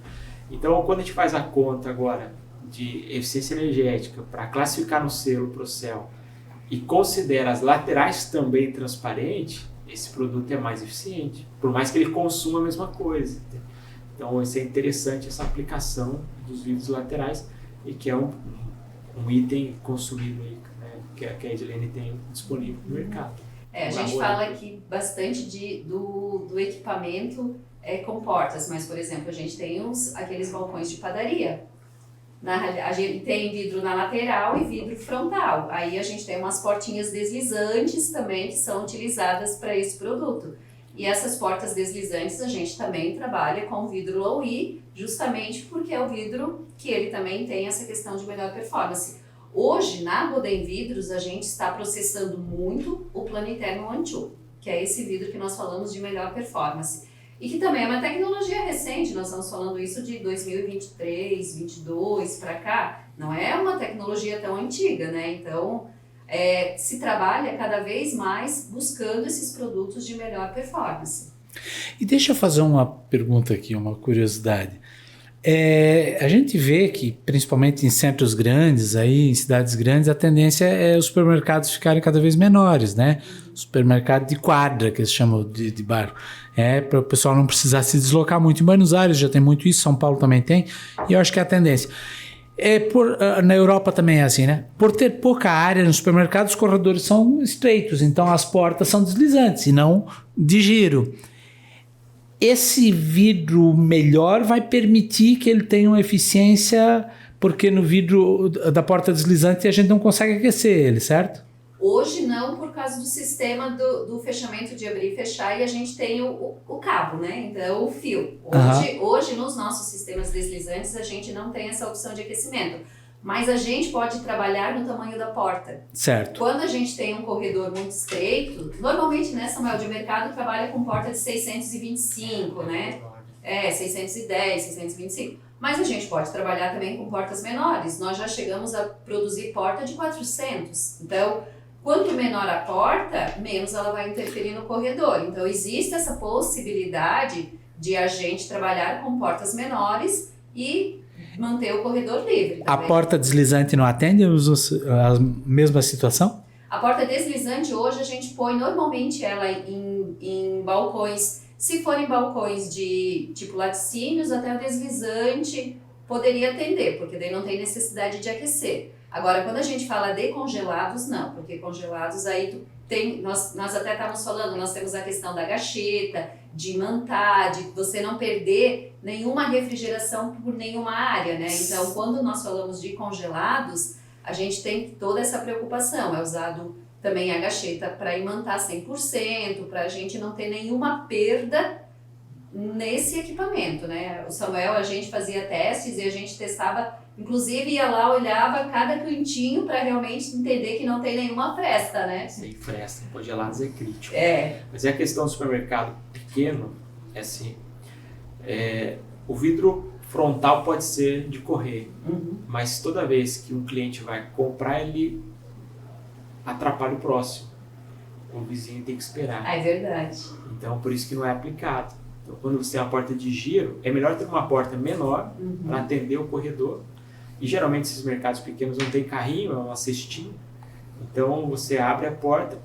Então quando a gente faz a conta agora de eficiência energética para classificar no selo Procel e considera as laterais também transparentes, esse produto é mais eficiente, por mais que ele consuma a mesma coisa. Então isso é interessante, essa aplicação dos vidros laterais, e que é um item consumido aí, né, que a Edilene tem disponível no mercado. A gente fala aqui bastante do equipamento com portas, mas, por exemplo, a gente tem aqueles balcões de padaria. A gente tem vidro na lateral e vidro frontal. Aí a gente tem umas portinhas deslizantes também que são utilizadas para esse produto. E essas portas deslizantes a gente também trabalha com vidro low-E, justamente porque é o vidro que ele também tem essa questão de melhor performance. Hoje, na Roden Vidros, a gente está processando muito o Planitermo One-Two, que é esse vidro que nós falamos de melhor performance. E que também é uma tecnologia recente, nós estamos falando isso de 2023, 2022 para cá, não é uma tecnologia tão antiga, né? Então, se trabalha cada vez mais buscando esses produtos de melhor performance. E deixa eu fazer uma pergunta aqui, uma curiosidade. A gente vê que, principalmente em centros grandes, aí, em cidades grandes, a tendência é os supermercados ficarem cada vez menores, né? Supermercado de quadra, que eles chamam de bairro. Para o pessoal não precisar se deslocar muito. Em Buenos Aires já tem muito isso, São Paulo também tem, e eu acho que é a tendência. Na Europa também é assim, né? Por ter pouca área no supermercado, os corredores são estreitos, então as portas são deslizantes e não de giro. Esse vidro melhor vai permitir que ele tenha uma eficiência, porque no vidro da porta deslizante a gente não consegue aquecer ele, certo? Hoje não, por causa do sistema do fechamento de abrir e fechar, e a gente tem o cabo, né? Então o fio. Hoje nos nossos sistemas deslizantes a gente não tem essa opção de aquecimento. Mas a gente pode trabalhar no tamanho da porta. Certo. Quando a gente tem um corredor muito estreito, normalmente, né, Samuel, de mercado trabalha com porta de 625, né? 610, 625. Mas a gente pode trabalhar também com portas menores. Nós já chegamos a produzir porta de 400. Então, quanto menor a porta, menos ela vai interferir no corredor. Então, existe essa possibilidade de a gente trabalhar com portas menores e manter o corredor livre também. A porta deslizante não atende a mesma situação? A porta deslizante hoje a gente põe normalmente ela em balcões, se forem balcões de tipo laticínios, até o deslizante poderia atender, porque daí não tem necessidade de aquecer. Agora, quando a gente fala de congelados, não, porque congelados aí tu tem, nós até estávamos falando, nós temos a questão da gacheta, de mantar, de você não perder nenhuma refrigeração por nenhuma área, né? Então, quando nós falamos de congelados, a gente tem toda essa preocupação, é usado também a gacheta para imantar 100%, para a gente não ter nenhuma perda nesse equipamento, né? O Samuel, a gente fazia testes e a gente testava, inclusive ia lá, olhava cada cantinho para realmente entender que não tem nenhuma fresta, né? Sem fresta, congelados é crítico. Mas a questão do supermercado pequeno é assim, o vidro frontal pode ser de correr, mas toda vez que um cliente vai comprar, ele atrapalha o próximo. O vizinho tem que esperar. É verdade. Então, por isso que não é aplicado. Então, quando você tem uma porta de giro, é melhor ter uma porta menor para atender o corredor. E geralmente esses mercados pequenos não tem carrinho, é uma cestinha. Então, você abre a porta,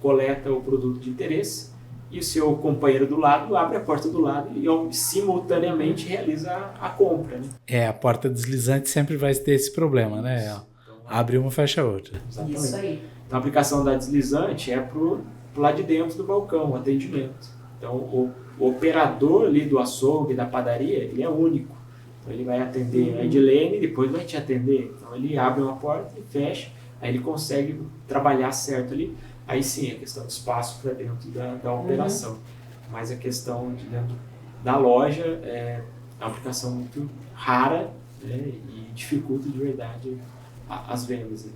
coleta o produto de interesse e o seu companheiro do lado abre a porta do lado e simultaneamente realiza a compra. Né? A porta deslizante sempre vai ter esse problema, né? Então, abre uma, fecha a outra. Exatamente. Isso aí. Então, a aplicação da deslizante é para o lado de dentro do balcão, o atendimento. Então, o operador ali do açougue, da padaria, ele é único. Então, ele vai atender a Edilene e depois vai te atender. Então, ele abre uma porta e fecha, aí ele consegue trabalhar certo ali. Aí sim, a questão do espaço para dentro da operação. Mas a questão de dentro da loja é uma aplicação muito rara, né, e dificulta de verdade as vendas. Né?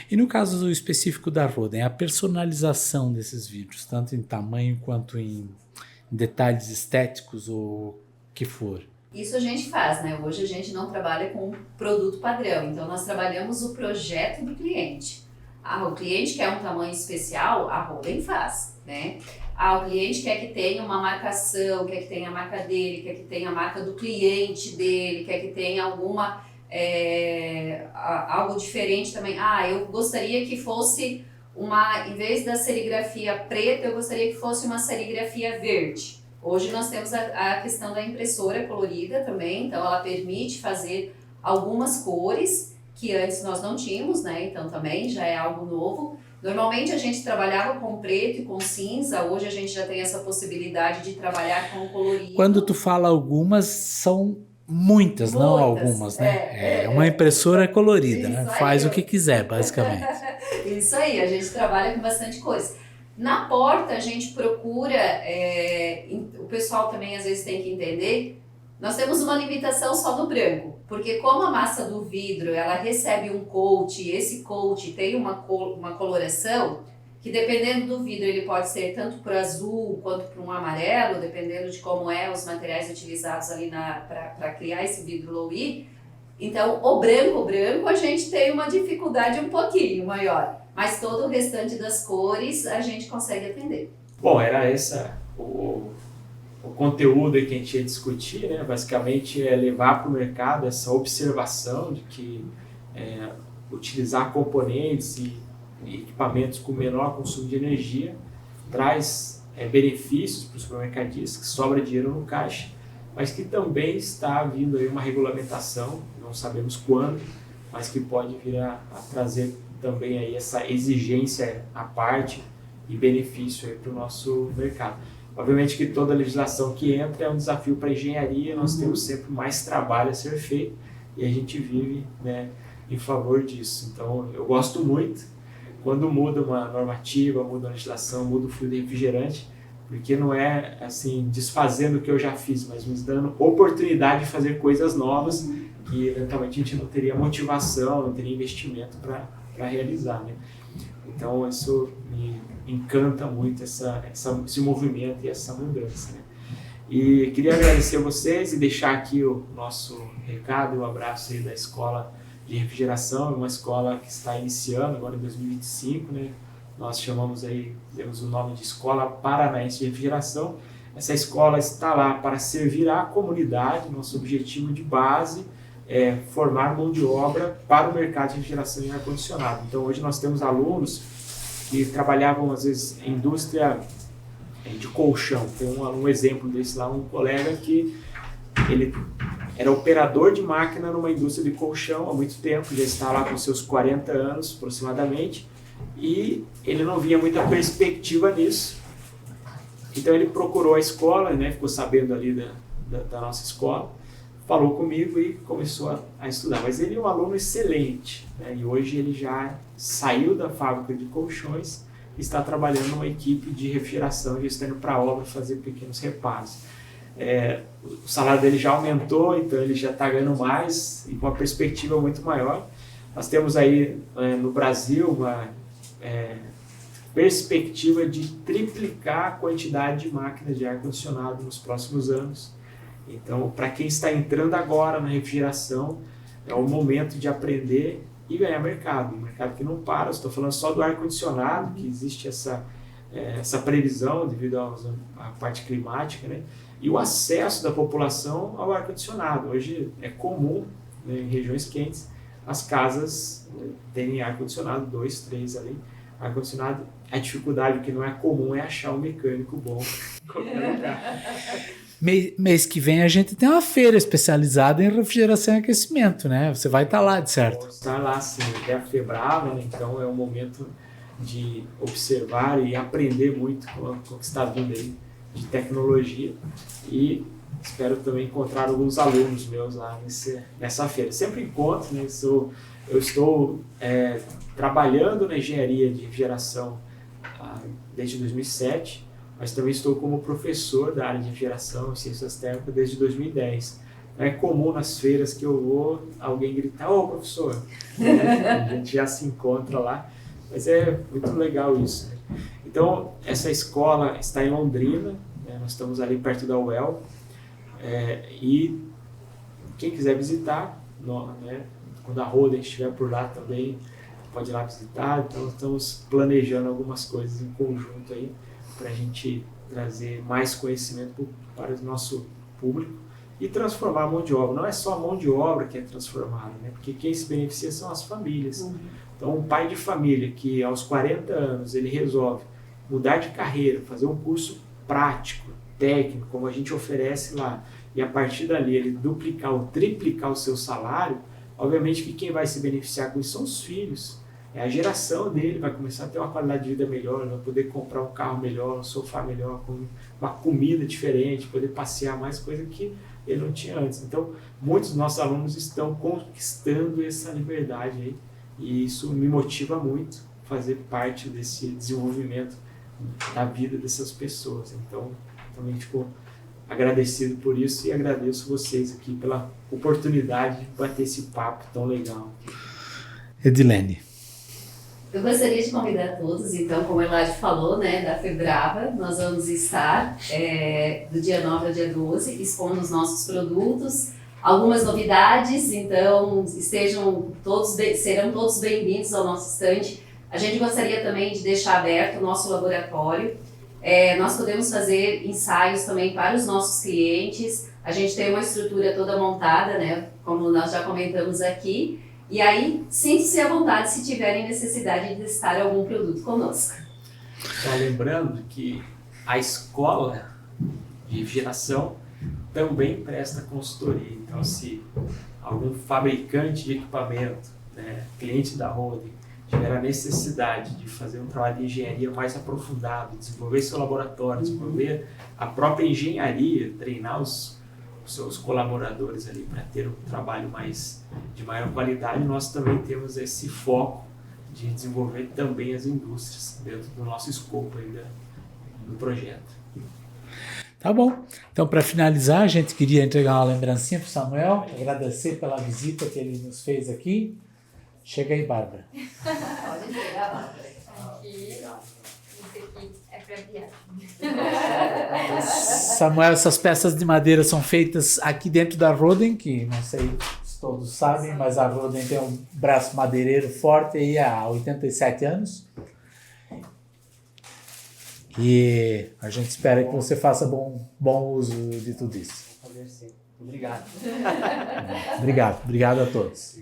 E no caso específico da Roden, a personalização desses vidros, tanto em tamanho quanto em detalhes estéticos ou o que for? Isso a gente faz, né? Hoje a gente não trabalha com produto padrão, então nós trabalhamos o projeto do cliente. O cliente quer um tamanho especial, a Roden faz, né? O cliente quer que tenha uma marcação, quer que tenha a marca dele, quer que tenha a marca do cliente dele, quer que tenha alguma... algo diferente também. Eu gostaria que fosse em vez da serigrafia preta, eu gostaria que fosse uma serigrafia verde. Hoje nós temos a questão da impressora colorida também, então ela permite fazer algumas cores que antes nós não tínhamos, né? Então também já é algo novo. Normalmente a gente trabalhava com preto e com cinza, hoje a gente já tem essa possibilidade de trabalhar com colorido. Quando tu fala algumas, são muitas, não algumas, né? Uma impressora colorida, né? Faz o que quiser, basicamente. Isso aí, a gente trabalha com bastante coisa. Na porta a gente procura, o pessoal também às vezes tem que entender, nós temos uma limitação só no branco, porque como a massa do vidro ela recebe um coat, e esse coat tem uma coloração, que dependendo do vidro ele pode ser tanto para o azul quanto para um amarelo, dependendo de como os materiais utilizados ali para criar esse vidro low-E. Então o branco a gente tem uma dificuldade um pouquinho maior, mas todo o restante das cores a gente consegue atender. Bom, era o conteúdo que a gente ia discutir, né? Basicamente é levar para o mercado essa observação de que utilizar componentes e equipamentos com menor consumo de energia traz benefícios para os supermercadistas, que sobra dinheiro no caixa, mas que também está vindo aí uma regulamentação, não sabemos quando, mas que pode vir a trazer também aí essa exigência à parte e benefício para o nosso mercado. Obviamente que toda legislação que entra é um desafio para a engenharia, nós temos sempre mais trabalho a ser feito e a gente vive, né, em favor disso. Então eu gosto muito quando muda uma normativa, muda uma legislação, muda o fio de refrigerante, porque não é assim desfazendo o que eu já fiz, mas nos dando oportunidade de fazer coisas novas que eventualmente a gente não teria motivação, não teria investimento para realizar, né? Então isso me encanta muito esse movimento e essa mudança, né? E queria agradecer a vocês e deixar aqui o nosso recado e um abraço aí da Escola de Refrigeração, uma escola que está iniciando agora em 2025, né? Nós temos o nome de Escola Paranaense de Refrigeração. Essa escola está lá para servir à comunidade. Nosso objetivo de base é formar mão de obra para o mercado de refrigeração e ar-condicionado. Então hoje nós temos alunos que trabalhavam às vezes em indústria de colchão. Tem um exemplo desse lá, um colega que ele era operador de máquina numa indústria de colchão há muito tempo, já está lá com seus 40 anos aproximadamente, e ele não via muita perspectiva nisso. Então ele procurou a escola, né, ficou sabendo ali da nossa escola, falou comigo e começou a estudar. Mas ele é um aluno excelente, né, e hoje ele já saiu da fábrica de colchões e está trabalhando numa equipe de refrigeração, já está indo para a obra fazer pequenos reparos. O salário dele já aumentou, então ele já está ganhando mais e com uma perspectiva muito maior. Nós temos aí no Brasil uma perspectiva de triplicar a quantidade de máquinas de ar-condicionado nos próximos anos. Então, para quem está entrando agora na refrigeração, é o momento de aprender e ganhar mercado. Um mercado que não para, estou falando só do ar-condicionado, que existe essa previsão devido à parte climática, né? E o acesso da população ao ar-condicionado. Hoje é comum, né, em regiões quentes, as casas terem ar-condicionado, 2, 3 ali. Ar-condicionado, a dificuldade que não é comum é achar um mecânico bom. Mês que vem a gente tem uma feira especializada em refrigeração e aquecimento, né? Você vai estar lá, de certo? Vou estar lá, sim. É a Febrava, né? Então é um momento de observar e aprender muito com o que está vindo aí de tecnologia, e espero também encontrar alguns alunos meus lá nessa feira. Sempre encontro, né? Eu estou trabalhando na engenharia de refrigeração desde 2007, mas também estou como professor da área de refrigeração e ciências térmicas desde 2010. É comum nas feiras que eu vou alguém gritar: "Ô, professor!" A gente já se encontra lá, mas é muito legal isso, né? Então, essa escola está em Londrina, né? Nós estamos ali perto da UEL, e quem quiser visitar, né? Quando a Roden estiver por lá também, pode ir lá visitar. Então, estamos planejando algumas coisas em conjunto aí, para a gente trazer mais conhecimento para o nosso público e transformar a mão de obra. Não é só a mão de obra que é transformada, né? Porque quem se beneficia são as famílias. Uhum. Então, um pai de família que aos 40 anos ele resolve mudar de carreira, fazer um curso prático, técnico, como a gente oferece lá, e a partir dali ele duplicar ou triplicar o seu salário, obviamente que quem vai se beneficiar com isso são os filhos. A geração dele vai começar a ter uma qualidade de vida melhor, vai poder comprar um carro melhor, um sofá melhor, com uma comida diferente, poder passear mais, coisa que ele não tinha antes. Então, muitos dos nossos alunos estão conquistando essa liberdade aí, e isso me motiva muito fazer parte desse desenvolvimento da vida dessas pessoas. Então, também fico agradecido por isso e agradeço vocês aqui pela oportunidade de bater esse papo tão legal. Edilene. Eu gostaria de convidar todos, então, como a Eladio falou, né, da Febrava, nós vamos estar do dia 9 ao dia 12, expondo os nossos produtos, algumas novidades, então serão todos bem-vindos ao nosso estande. A gente gostaria também de deixar aberto o nosso laboratório. Nós podemos fazer ensaios também para os nossos clientes, a gente tem uma estrutura toda montada, né, como nós já comentamos aqui. E aí, sinta-se à vontade se tiverem necessidade de testar algum produto conosco. Só lembrando que a escola de refrigeração também presta consultoria. Então, se algum fabricante de equipamento, né, cliente da Roden, tiver a necessidade de fazer um trabalho de engenharia mais aprofundado, desenvolver seu laboratório, desenvolver a própria engenharia, treinar os seus colaboradores ali para ter um trabalho de maior qualidade, nós também temos esse foco de desenvolver também as indústrias dentro do nosso escopo aí do projeto. Tá bom. Então, para finalizar, a gente queria entregar uma lembrancinha para o Samuel, agradecer pela visita que ele nos fez aqui. Chega aí, Bárbara. Pode entregar, Bárbara. É para viagem. Samuel, essas peças de madeira são feitas aqui dentro da Roden, que não sei se todos sabem, mas a Roden tem um braço madeireiro forte aí há 87 anos. E a gente espera que você faça bom uso de tudo isso. Obrigado. Obrigado a todos.